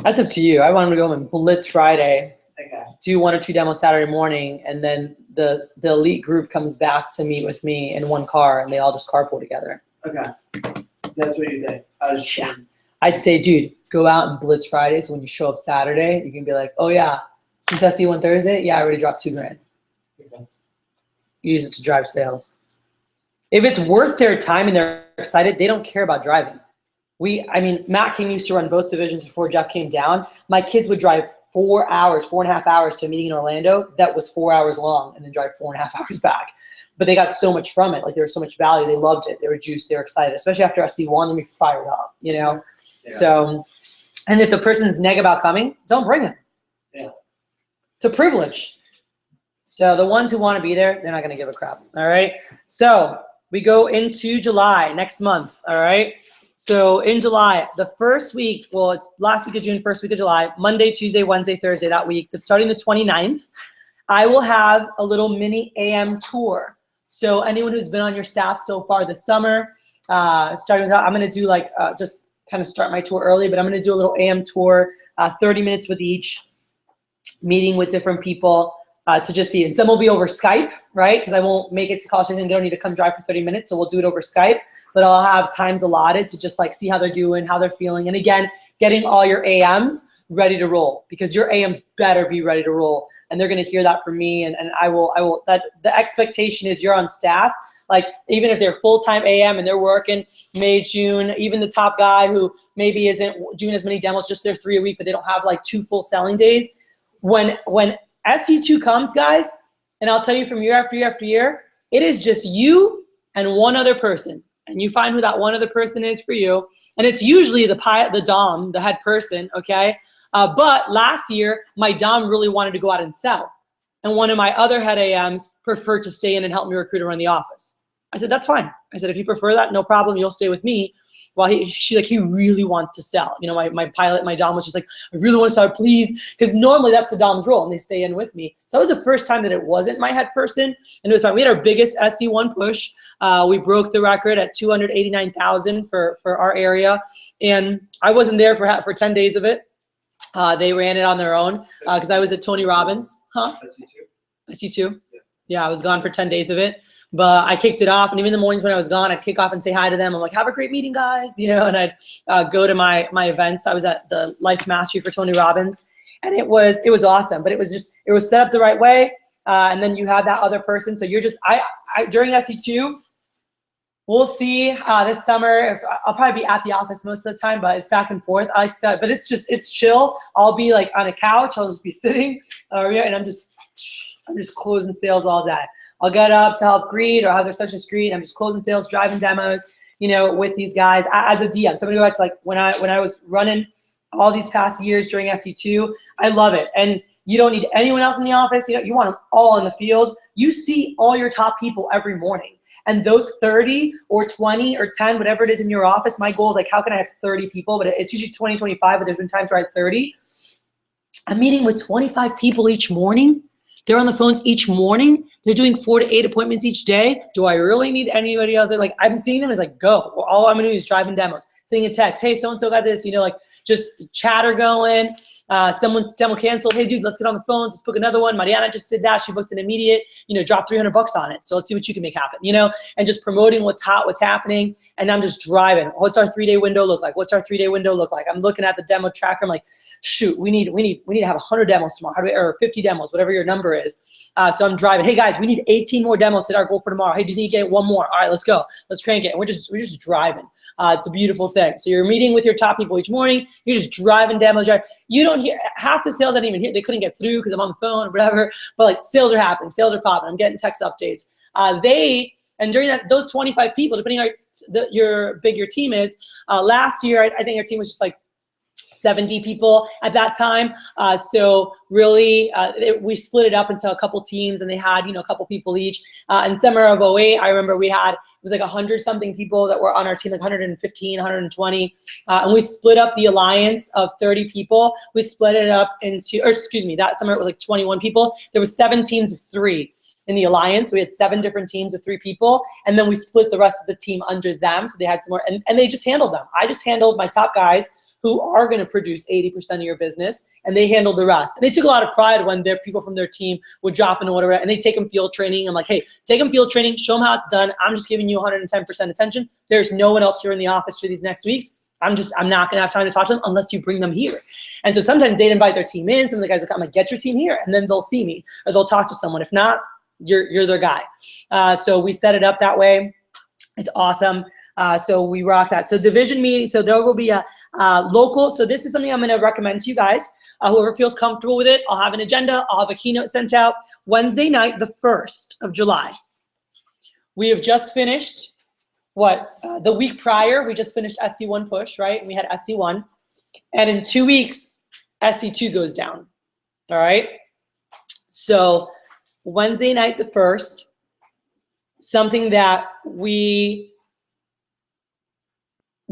That's up to you. I want them to go and blitz Friday, Okay. do 1 or 2 demos Saturday morning, and then the elite group comes back to meet with me in one car, and they all just carpool together. Okay. That's what you think. I was Yeah. I'd say, dude, go out and blitz Friday, so when you show up Saturday, you can be like, oh yeah, since I see you on Thursday, yeah, I already dropped $2,000. Okay. Use it to drive sales. If it's worth their time and they're excited, they don't care about driving. Matt King used to run both divisions before Jeff came down. My kids would drive 4 hours, 4.5 hours to a meeting in Orlando that was 4 hours long and then drive 4.5 hours back. But they got so much from it. Like there was so much value. They loved it. They were juiced. They were excited, especially after SC1, let me fired up, you know? Yeah. So, and if the person's neg about coming, don't bring them. Yeah. It's a privilege. So the ones who want to be there, they're not going to give a crap. All right. So we go into July next month. All right. So in July, the first week, well, it's last week of June, first week of July, Monday, Tuesday, Wednesday, Thursday, that week, starting the 29th, I will have a little mini AM tour. So anyone who's been on your staff so far this summer, starting with that, I'm going to do like, just kind of start my tour early, but I'm going to do a little AM tour, 30 minutes with each, meeting with different people to just see. And some will be over Skype, right? Because I won't make it to College Station. They don't need to come drive for 30 minutes. So we'll do it over Skype. But I'll have times allotted to just like see how they're doing, how they're feeling. And again, getting all your AMs ready to roll, because your AMs better be ready to roll. And they're going to hear that from me. And I will, that the expectation is you're on staff. Like even if they're full-time AM and they're working May, June, even the top guy who maybe isn't doing as many demos, just they're 3 a week, but they don't have like 2 full selling days. When SC2 comes, guys, and I'll tell you from year after year after year, it is just you and one other person. And you find who that one other person is for you. And it's usually the Dom, the head person, okay? But last year, my Dom really wanted to go out and sell. And one of my other head AMs preferred to stay in and help me recruit and run the office. I said, that's fine. I said, if you prefer that, no problem. You'll stay with me. Well, he really wants to sell. You know, my pilot, my Dom was just like, I really want to sell, please. Because normally that's the Dom's role and they stay in with me. So that was the first time that it wasn't my head person. And it was fine. We had our biggest SC1 push. We broke the record at 289,000 for our area. And I wasn't there for 10 days of it. They ran it on their own because I was at Tony Robbins. Huh? SC2? Yeah, I was gone for 10 days of it. But I kicked it off, and even in the mornings when I was gone, I'd kick off and say hi to them. I'm like, have a great meeting, guys, you know, and I'd go to my events. I was at the Life Mastery for Tony Robbins, and it was awesome. But it was set up the right way, and then you have that other person. So you're just during SC2, we'll see this summer. I'll probably be at the office most of the time, but it's back and forth. But it's chill. I'll be like on a couch. I'll just be sitting, and I'm just closing sales all day. I'll get up to help greet or have their receptionist greet. I'm just closing sales, driving demos, you know, with these guys as a DM. So I'm gonna go back to like when I was running all these past years during SC2. I love it. And you don't need anyone else in the office. You know, you want them all in the field. You see all your top people every morning. And those 30 or 20 or 10, whatever it is in your office, my goal is like, how can I have 30 people? But it's usually 20, 25, but there's been times where I had 30. I'm meeting with 25 people each morning. They're on the phones each morning. They're doing 4 to 8 appointments each day. Do I really need anybody else? Like, I'm seeing them as like, go. All I'm gonna do is driving demos, sending a text. Hey, so-and-so got this, you know, like just chatter going. Someone's demo canceled. Hey, dude, let's get on the phones. Let's book another one. Mariana just did that. She booked an immediate, you know, drop $300 on it. So let's see what you can make happen, you know, and just promoting what's hot, what's happening. And I'm just driving. What's our 3-day window look like? What's our 3-day window look like? I'm looking at the demo tracker. I'm like, shoot, we need to have 100 demos tomorrow. Or 50 demos, whatever your number is. So I'm driving. Hey guys, we need 18 more demos. Hit our goal for tomorrow. Hey, do you think you get one more? All right, let's go. Let's crank it. And we're just driving. It's a beautiful thing. So you're meeting with your top people each morning. You're just driving demos. You don't hear half the sales. I didn't even hear. They couldn't get through because I'm on the phone or whatever. But like sales are happening. Sales are popping. I'm getting text updates. And during those 25 people, depending on your big your team is, last year I think your team was just like 70 people at that time. So really, we split it up into a couple teams, and they had, a couple people each. In summer of 08, I remember it was like 100 something people that were on our team, like 115, 120. And we split up the alliance of 30 people. We split it up into, that summer it was like 21 people. There was 7 teams of 3 in the alliance. We had 7 different teams of 3 people. And then we split the rest of the team under them. So they had some more, and they just handled them. I just handled my top guys who are going to produce 80% of your business, and they handled the rest. And they took a lot of pride when their people from their team would drop into whatever, and they take them field training. I'm like, hey, take them field training, show them how it's done. I'm just giving you 110% attention. There's no one else here in the office for these next weeks. I'm not going to have time to talk to them unless you bring them here. And so sometimes they'd invite their team in. Some of the guys would come, like, get your team here, and then they'll see me, or they'll talk to someone. If not, you're their guy. So we set it up that way. It's awesome. So we rock that. So division meeting. So there will be a local. So this is something I'm going to recommend to you guys. Whoever feels comfortable with it, I'll have an agenda. I'll have a keynote sent out Wednesday night, the 1st of July. We have just finished the week prior. We just finished SC1 push, right? We had SC1, and in 2 weeks, SC2 goes down. All right. So Wednesday night, the 1st, something that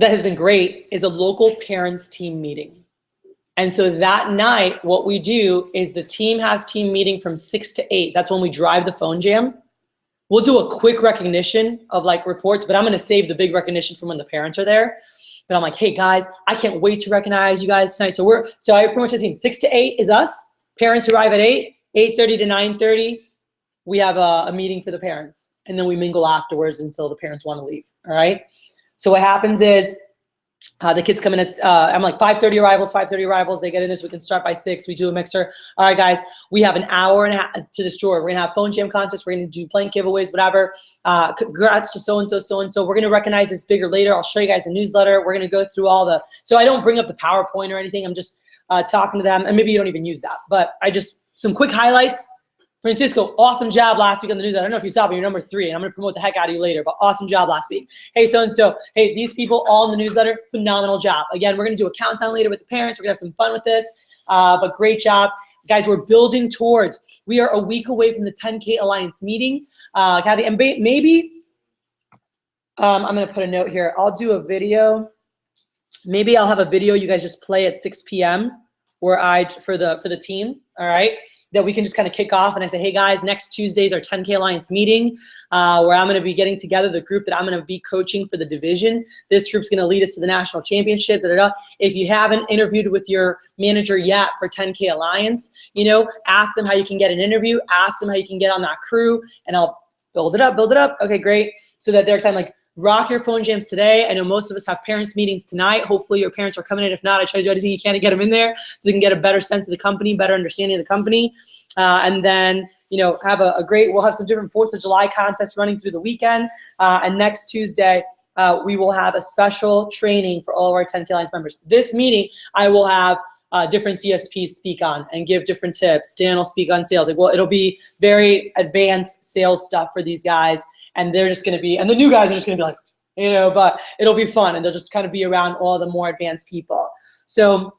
has been great is a local parents team meeting. And so that night, what we do is the team has team meeting from 6 to 8. That's when we drive the phone jam. We'll do a quick recognition of like reports, but I'm going to save the big recognition from when the parents are there. But I'm like, hey guys, I can't wait to recognize you guys tonight. So I pretty much have seen 6 to 8 is us. Parents arrive at 8, 8:30 to 9:30. We have a meeting for the parents, and then we mingle afterwards until the parents want to leave. All right. So what happens is the kids come in at, I'm like 5:30 arrivals. They get in this, we can start by 6. We do a mixer. All right, guys, we have an hour and a half to destroy. We're going to have phone jam contests. We're going to do blank giveaways, whatever. Congrats to so-and-so, so-and-so. We're going to recognize this bigger later. I'll show you guys a newsletter. We're going to go through so I don't bring up the PowerPoint or anything. I'm just talking to them, and maybe you don't even use that, but some quick highlights. Francisco, awesome job last week on the news. I don't know if you saw, but you're number 3, and I'm going to promote the heck out of you later, but awesome job last week. Hey, so-and-so, hey, these people all in the newsletter, phenomenal job. Again, we're going to do a countdown later with the parents. We're going to have some fun with this, but great job. Guys, we're building towards, we are a week away from the 10K Alliance meeting. Cathy, and maybe, I'm going to put a note here. I'll do a video. Maybe I'll have a video you guys just play at 6 p.m. for the team, all right? That we can just kind of kick off, and I say, hey guys, next Tuesday's our 10K Alliance meeting, where I'm going to be getting together the group that I'm going to be coaching for the division. This group's going to lead us to the national championship. If you haven't interviewed with your manager yet for 10K Alliance, ask them how you can get an interview, ask them how you can get on that crew, and I'll build it up. Okay, great. So that they're excited, like, rock your phone jams today. I know most of us have parents meetings tonight. Hopefully your parents are coming in. If not, I try to do everything you can to get them in there so they can get a better sense of the company, better understanding of the company. And then, have we'll have some different 4th of July contests running through the weekend. And next Tuesday, we will have a special training for all of our 10K Alliance members. This meeting, I will have different CSPs speak on and give different tips. Dan will speak on sales. It'll be very advanced sales stuff for these guys. And they're just going to be, and the new guys are just going to be like, but it'll be fun, and they'll just kind of be around all the more advanced people. So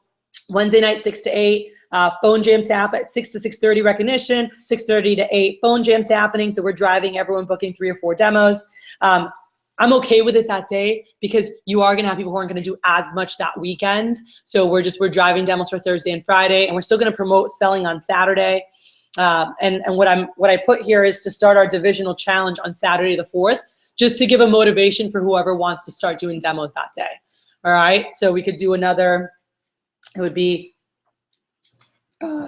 Wednesday night, 6 to 8, phone jams happen at 6 to 6:30 recognition, 6:30 to 8 phone jams happening. So we're driving everyone booking 3 or 4 demos. I'm okay with it that day because you are going to have people who aren't going to do as much that weekend. So we're driving demos for Thursday and Friday, and we're still going to promote selling on Saturday. And what I put here is to start our divisional challenge on Saturday the 4th, just to give a motivation for whoever wants to start doing demos that day. All right, so we could do another, it would be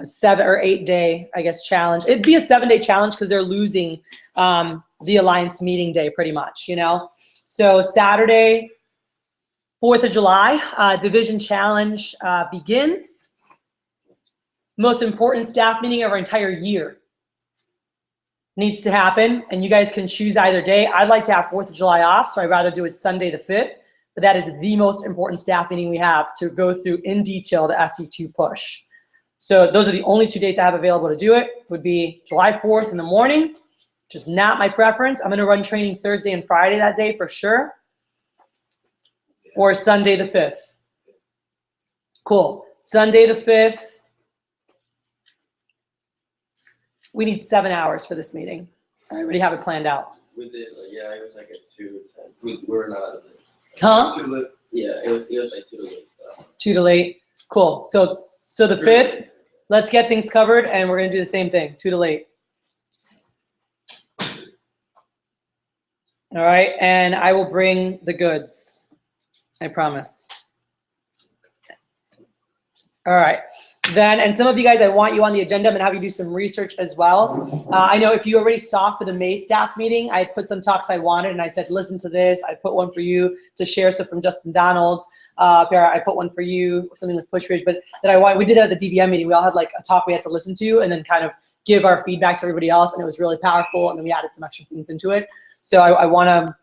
7 or 8 day, I guess, challenge. It'd be a 7-day challenge because they're losing the Alliance meeting day pretty much, So Saturday, 4th of July, division challenge begins. Most important staff meeting of our entire year needs to happen, and you guys can choose either day. I'd like to have 4th of July off, so I'd rather do it Sunday the 5th, but that is the most important staff meeting we have to go through in detail the SC2 push. So those are the only 2 dates I have available to do it. It would be July 4th in the morning, which is not my preference. I'm going to run training Thursday and Friday that day for sure, or Sunday the 5th. Cool. Sunday the 5th. We need 7 hours for this meeting. I already have it planned out. We did, yeah, it was like at 2 to 10. We were not out of it. Huh? Too lit. Yeah, it was like 2 to late. 2 to late. Cool. So the 5th, let's get things covered, and we're gonna do the same thing. 2 to late. All right, and I will bring the goods. I promise. All right. Then, and some of you guys, I want you on the agenda. I'm gonna have you do some research as well. I know if you already saw for the May staff meeting, I put some talks I wanted, and I said, listen to this. I put one for you to share stuff from Justin Donald's. I put one for you, something with Pushbridge, but that I want. We did that at the DVM meeting. We all had like a talk we had to listen to, and then kind of give our feedback to everybody else, and it was really powerful. And then we added some extra things into it. So I want to.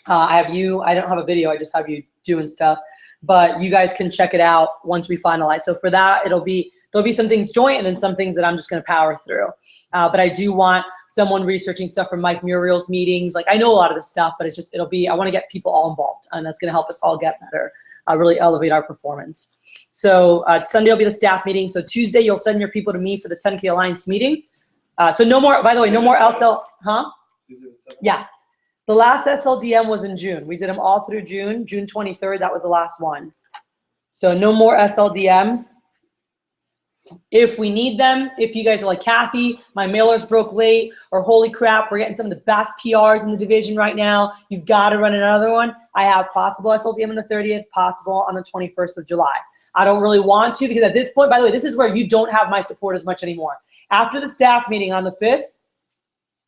I have you. I don't have a video. I just have you doing stuff. But you guys can check it out once we finalize. So for that, there'll be some things joint and then some things that I'm just going to power through. But I do want someone researching stuff from Mike Muriel's meetings. Like I know a lot of this stuff, but I want to get people all involved, and that's going to help us all get better, really elevate our performance. So Sunday will be the staff meeting. So Tuesday, you'll send your people to me for the 10K Alliance meeting. So no more, by the way, no more LSL, huh? Yes. The last SLDM was in June. We did them all through June. June 23rd, that was the last one. So no more SLDMs. If we need them, if you guys are like, Cathy, my mailers broke late, or holy crap, we're getting some of the best PRs in the division right now, you've got to run another one. I have possible SLDM on the 30th, possible on the 21st of July. I don't really want to, because at this point, by the way, this is where you don't have my support as much anymore. After the staff meeting on the 5th,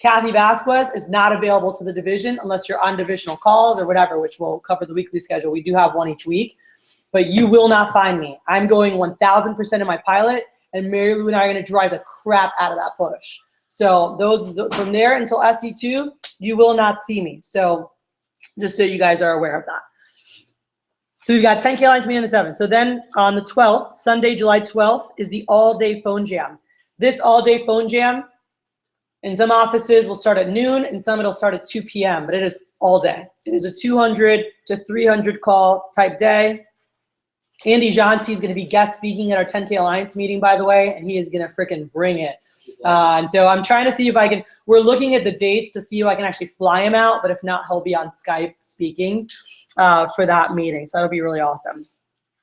Cathy Vasquez is not available to the division unless you're on divisional calls or whatever, which will cover the weekly schedule. We do have one each week, but you will not find me. I'm going 1,000% in my pilot, and Mary Lou and I are going to drive the crap out of that push. So those from there until SE2, you will not see me. So just so you guys are aware of that. So we've got 10K Alliance meeting on the 7th. So then on the 12th, Sunday, July 12th, is the all-day phone jam. This all-day phone jam, in some offices will start at noon, and some it'll start at 2 p.m., but it is all day. It is a 200 to 300 call type day. Andy Janti is going to be guest speaking at our 10K Alliance meeting, by the way, and he is going to freaking bring it. And so I'm trying to see if I can, we're looking at the dates to see if I can actually fly him out, but if not, he'll be on Skype speaking for that meeting. So that'll be really awesome.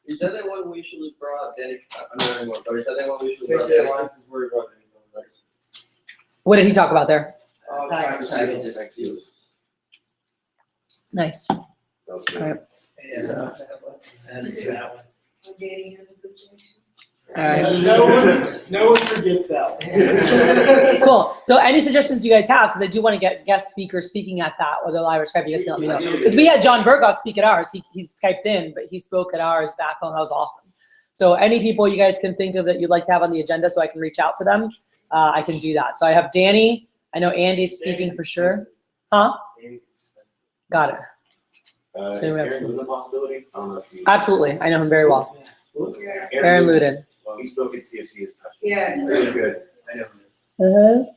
Is that the one we should brought Danny? I'm not anymore, but is that the one we should brought Danny? What did he talk about there? Packages and queues. Nice. All right. Yeah. So- That's that one. All right. No one forgets that one. Cool. So any suggestions you guys have, because I do want to get guest speakers speaking at that, whether live or Skype, you guys can let me know. Because we had John Berghoff speak at ours. He's Skyped in, but he spoke at ours back home. That was awesome. So any people you guys can think of that you'd like to have on the agenda so I can reach out for them, I can do that. So I have Danny. I know Andy's speaking for sure. Huh? Got it. Is So we have Aaron some- Luden a possibility? I don't know if you. Absolutely. I know him very well. Aaron Luden. Well, he spoke at CFC. Yeah. Really good. I know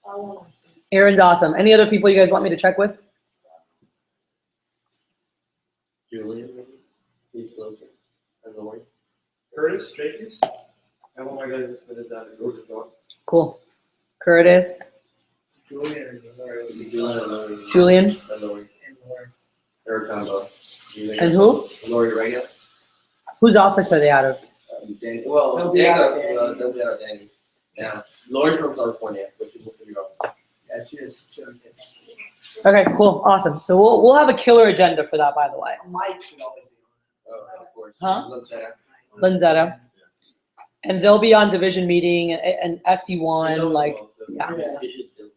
him. Aaron's awesome. Any other people you guys want me to check with? Julian, maybe? He's closer. As a word. Curtis, Jacobs? I want my guys to spend it down and go to the Cool. Curtis, Julian or Laura? Julian and Lori. Julian, And Lori. And Laura. They're a combo. and who? Lori Reagan. Whose office are they out of? Danny. Well, They'll be out of Danny. Danny. They'll be out of Danny. Yeah. Lori from California, but she will figure out. Yeah, cheers. Okay, cool, awesome. So we'll have a killer agenda for that, by the way. Mike should always be Oh, of course. Huh? Lanzetta. Lanzetta. And they'll be on division meeting and SC1, He's like, always well, yeah. so he should still-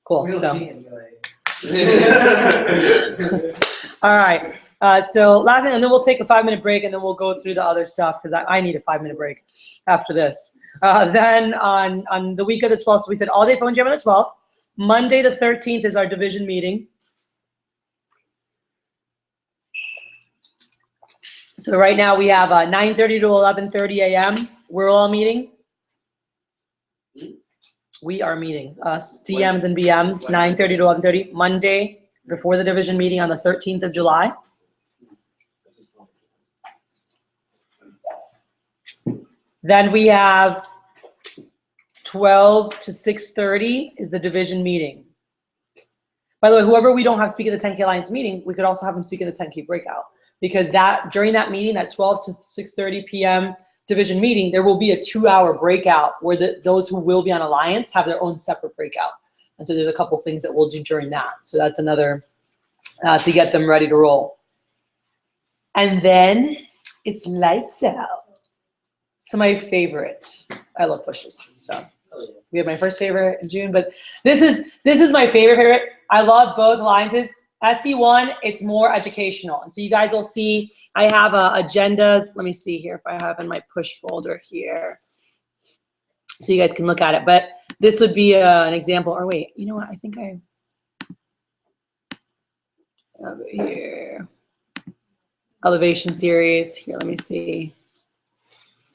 cool. on. We'll So, see him, like. all right. So last thing, and then we'll take a 5-minute break, and then we'll go through the other stuff because I need a 5-minute break after this. Then on the week of the 12th, so we said all day phone jam on the 12th. Monday the 13th is our division meeting. So right now we have 9:30 to 11:30 a.m. We're all meeting. We are meeting. CMs and BMs, 9:30 to 11:30. Monday before the division meeting on the 13th of July. Then we have 12 to 6:30 is the division meeting. By the way, whoever we don't have speak at the 10K Alliance meeting, we could also have them speak in the 10K breakout, because that during that meeting, that 12 to 6:30 p.m. division meeting, there will be a 2-hour breakout where those who will be on Alliance have their own separate breakout. And so there's a couple things that we'll do during that. So that's another to get them ready to roll. And then it's lights out. It's my favorite. I love pushes. So we have my first favorite in June, but this is my favorite. I love both alliances. SC1, it's more educational. And so you guys will see, I have agendas. Let me see here if I have in my push folder here. So you guys can look at it. But this would be an example. Or wait, you know what? I think I have it here. Elevation series. Here, let me see.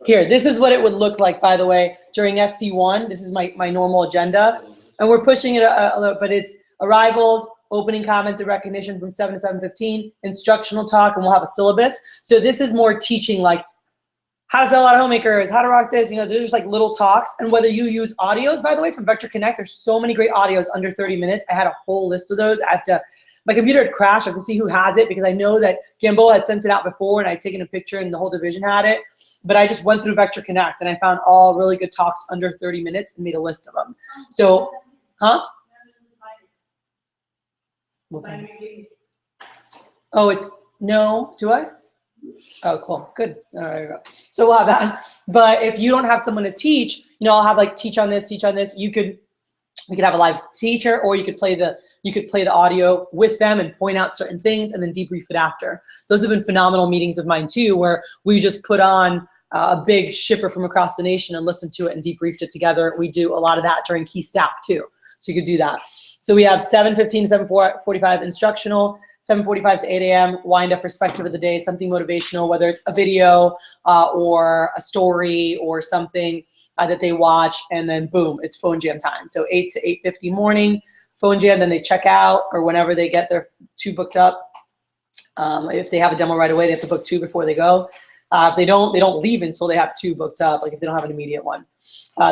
Here, this is what it would look like, by the way, during SC1. This is my normal agenda. And we're pushing it a little, but it's arrivals, opening comments and recognition from 7 to 7:15, instructional talk, and we'll have a syllabus. So this is more teaching, like how to sell a lot of homemakers, how to rock this. You know, there's just like little talks. And whether you use audios, by the way, from Vector Connect, there's so many great audios under 30 minutes. I had a whole list of those. I have to, my computer had crashed. I have to see who has it, because I know that Gamboa had sent it out before and I'd taken a picture and the whole division had it. But I just went through Vector Connect and I found all really good talks under 30 minutes and made a list of them. So, huh? Oh, it's, no, do I? Oh, cool, good. All right, so we'll have that. But if you don't have someone to teach, you know, I'll have like teach on this. We could have a live teacher, or you could play the audio with them and point out certain things and then debrief it after. Those have been phenomenal meetings of mine too, where we just put on a big shipper from across the nation and listened to it and debriefed it together. We do a lot of that during Key Stack too. So you could do that. So we have 7:15 to 7:45 instructional, 7:45 to 8 a.m. wind up perspective of the day, something motivational, whether it's a video or a story or something that they watch, and then boom, it's phone jam time. So 8 to 8:50 morning, phone jam, then they check out, or whenever they get their 2 booked up. If they have a demo right away, they have to book 2 before they go. If they don't leave until they have 2 booked up, like if they don't have an immediate one.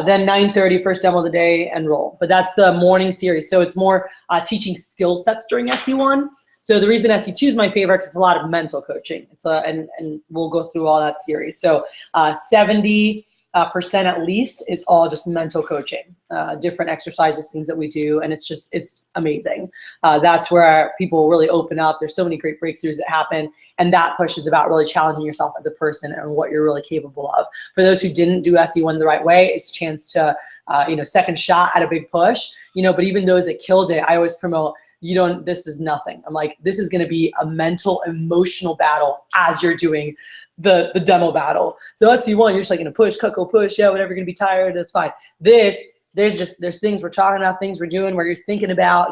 Then 9:30, first demo of the day, and roll. But that's the morning series. So it's more teaching skill sets during SC1. So the reason SC2 is my favorite is it's a lot of mental coaching. It's and we'll go through all that series. So 70% at least is all just mental coaching, different exercises, things that we do, and it's amazing. That's where people really open up. There's so many great breakthroughs that happen, and that push is about really challenging yourself as a person and what you're really capable of. For those who didn't do SE1 the right way, it's a chance to, second shot at a big push, but even those that killed it, I always promote, this is nothing. I'm like, this is going to be a mental, emotional battle as you're doing the demo battle. So SC1, you're just like going to push, cut, go, push. Yeah, whatever, you're going to be tired. That's fine. There's things we're talking about, things we're doing where you're thinking about,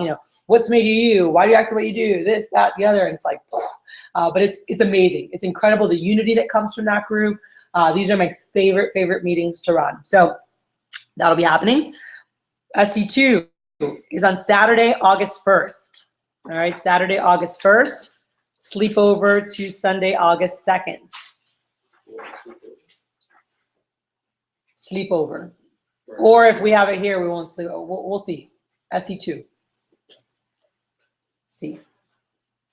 what's made you, why do you act the way you do, this, that, the other. And it's like, but it's amazing. It's incredible, the unity that comes from that group. These are my favorite meetings to run. So that'll be happening. SC2 is on Saturday, August 1st. All right, Saturday, August 1st. Sleepover to Sunday, August 2nd. Sleepover. Or if we have it here, we won't sleep. We'll see. SC2. See.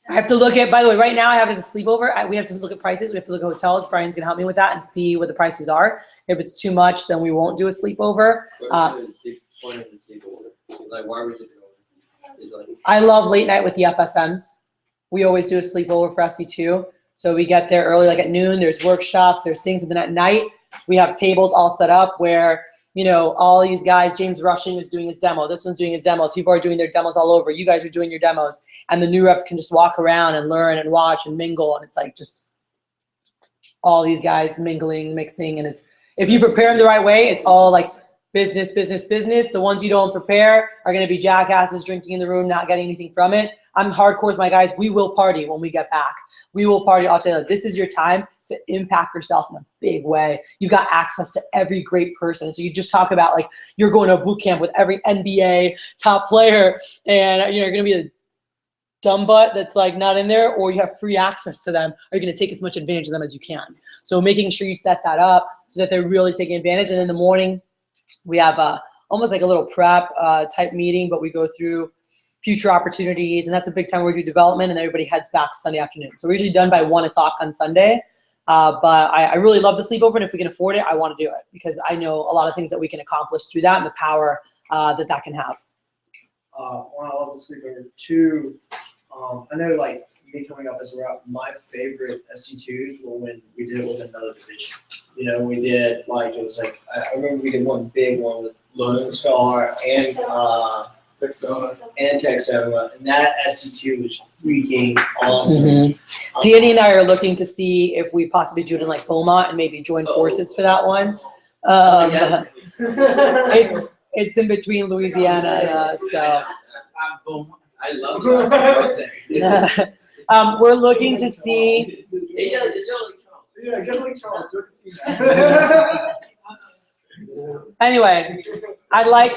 I have to look at, by the way, right now I have it as a sleepover. We have to look at prices. We have to look at hotels. Brian's going to help me with that and see what the prices are. If it's too much, then we won't do a sleepover. Like, why would you do it? I love late night with the FSMs. We always do a sleepover for SC2. So we get there early, like at noon. There's workshops, there's things. And then at night, we have tables all set up where, all these guys, James Rushing is doing his demo. This one's doing his demos. People are doing their demos all over. You guys are doing your demos. And the new reps can just walk around and learn and watch and mingle. And it's like just all these guys mingling, mixing. And if you prepare them the right way, it's all like business. The ones you don't prepare are going to be jackasses drinking in the room, not getting anything from it. I'm hardcore with my guys. We will party when we get back. We will party. I'll tell you, this is your time to impact yourself in a big way. You've got access to every great person. So you just talk about like you're going to a boot camp with every NBA top player, and you're going to be dumb butt that's like not in there, or you have free access to them, are you going to take as much advantage of them as you can? So making sure you set that up so that they're really taking advantage. And in the morning, we have almost like a little prep type meeting, but we go through future opportunities, and that's a big time where we do development, and everybody heads back Sunday afternoon. So we're usually done by 1 o'clock on Sunday. But I really love the sleepover, and if we can afford it, I want to do it because I know a lot of things that we can accomplish through that and the power that can have. One, I love the sleepover. Two, I know like me coming up as well, my favorite SC2s were when we did it with another division. You know, we did like, it was like, I remember we did one big one with Lone Star and Texoma, and that SC2 was freaking awesome. Danny and I are looking to see if we possibly do it in like Beaumont and maybe join forces for that one. It's in between Louisiana and us, so. I love the We're looking to see. Yeah, get like Charles. Good to see that. Anyway,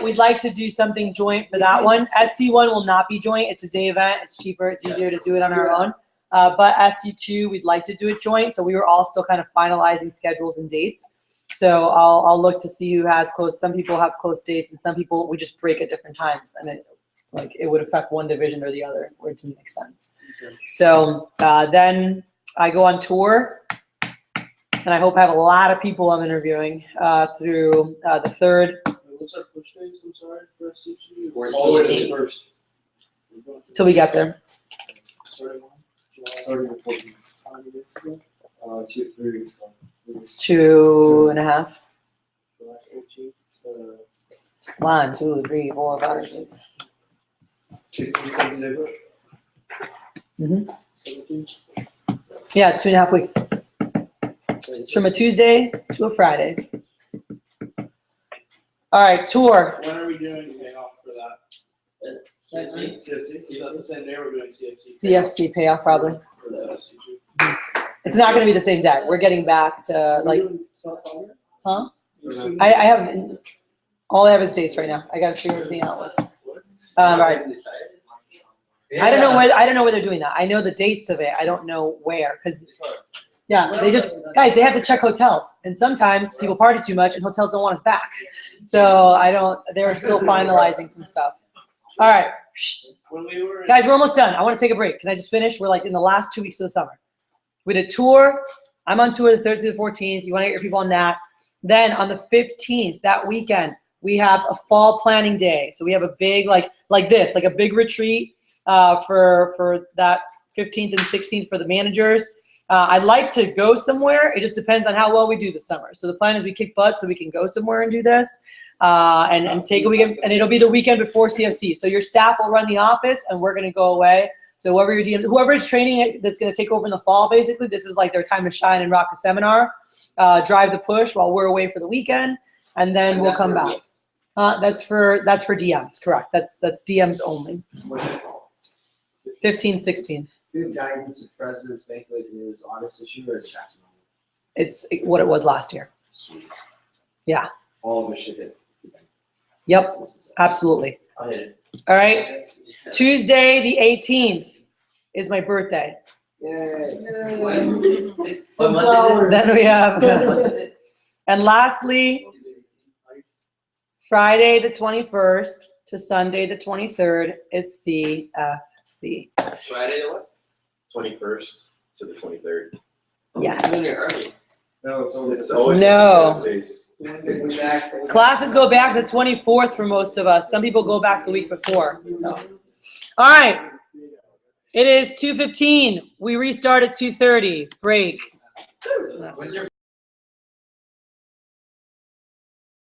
we'd like to do something joint for that one. SC1 will not be joint. It's a day event. It's cheaper. It's easier to do it on our own. But SC2, we'd like to do it joint. So we were all still kind of finalizing schedules and dates. So I'll look to see who has close. Some people have close dates, and some people we just break at different times, and it would affect one division or the other, where it didn't make sense. So then I go on tour, and I hope I have a lot of people I'm interviewing through the 3rd. What's our push days? I'm sorry, for SCG? All the way to the 1st. till we get there. Starting on July. Starting the 14th. How many days ago? 3 weeks ago. It's 2.5. July 18th to 1, 2, 3, 4, 5, 6. 16, 17 day push. 17th. Yeah, it's 2.5 weeks. It's from a Tuesday to a Friday. All right, tour. When are we doing payoff for that? CFC? You thought the same day we're doing CFC? CFC payoff probably. For the SCG. It's not going to be the same day. We're getting back to like, huh? I have all I have is dates right now. I got to figure everything out with. Right. I don't know where they're doing that. I know the dates of it. I don't know where because. Yeah, they have to check hotels. And sometimes people party too much and hotels don't want us back. So they're still finalizing some stuff. All right. Guys, we're almost done. I want to take a break. Can I just finish? We're like in the last 2 weeks of the summer. We did a tour. I'm on tour the 3rd through the 14th. You want to get your people on that. Then on the 15th, that weekend, we have a fall planning day. So we have a big, like a big retreat for that 15th and 16th for the managers. I'd like to go somewhere. It just depends on how well we do this summer. So the plan is we kick butt so we can go somewhere and do this and take a weekend. And it'll be the weekend before CFC. So your staff will run the office and we're going to go away. So whoever's training that's going to take over in the fall, basically, this is like their time to shine and rock a seminar, drive the push while we're away for the weekend. And then we'll come back. That's for DMs, correct. That's DMs only. 15, 16. Who guidance of President's Banquet is August this year or is Jackson? It's what it was last year. Sweet. Yeah. All of us should hit. Yep. Absolutely. I'll hit it. All right. Tuesday, the 18th is my birthday. Yay. What month Then we have, is it? and lastly, Friday the 21st to Sunday the 23rd is CFC. Friday the what? 21st to the 23rd. Yes. Early. No, it's only It's always No. Thursdays. Classes go back the 24th for most of us. Some people go back the week before. So, all right. It is 2:15. We restart at 2:30. Break. When's your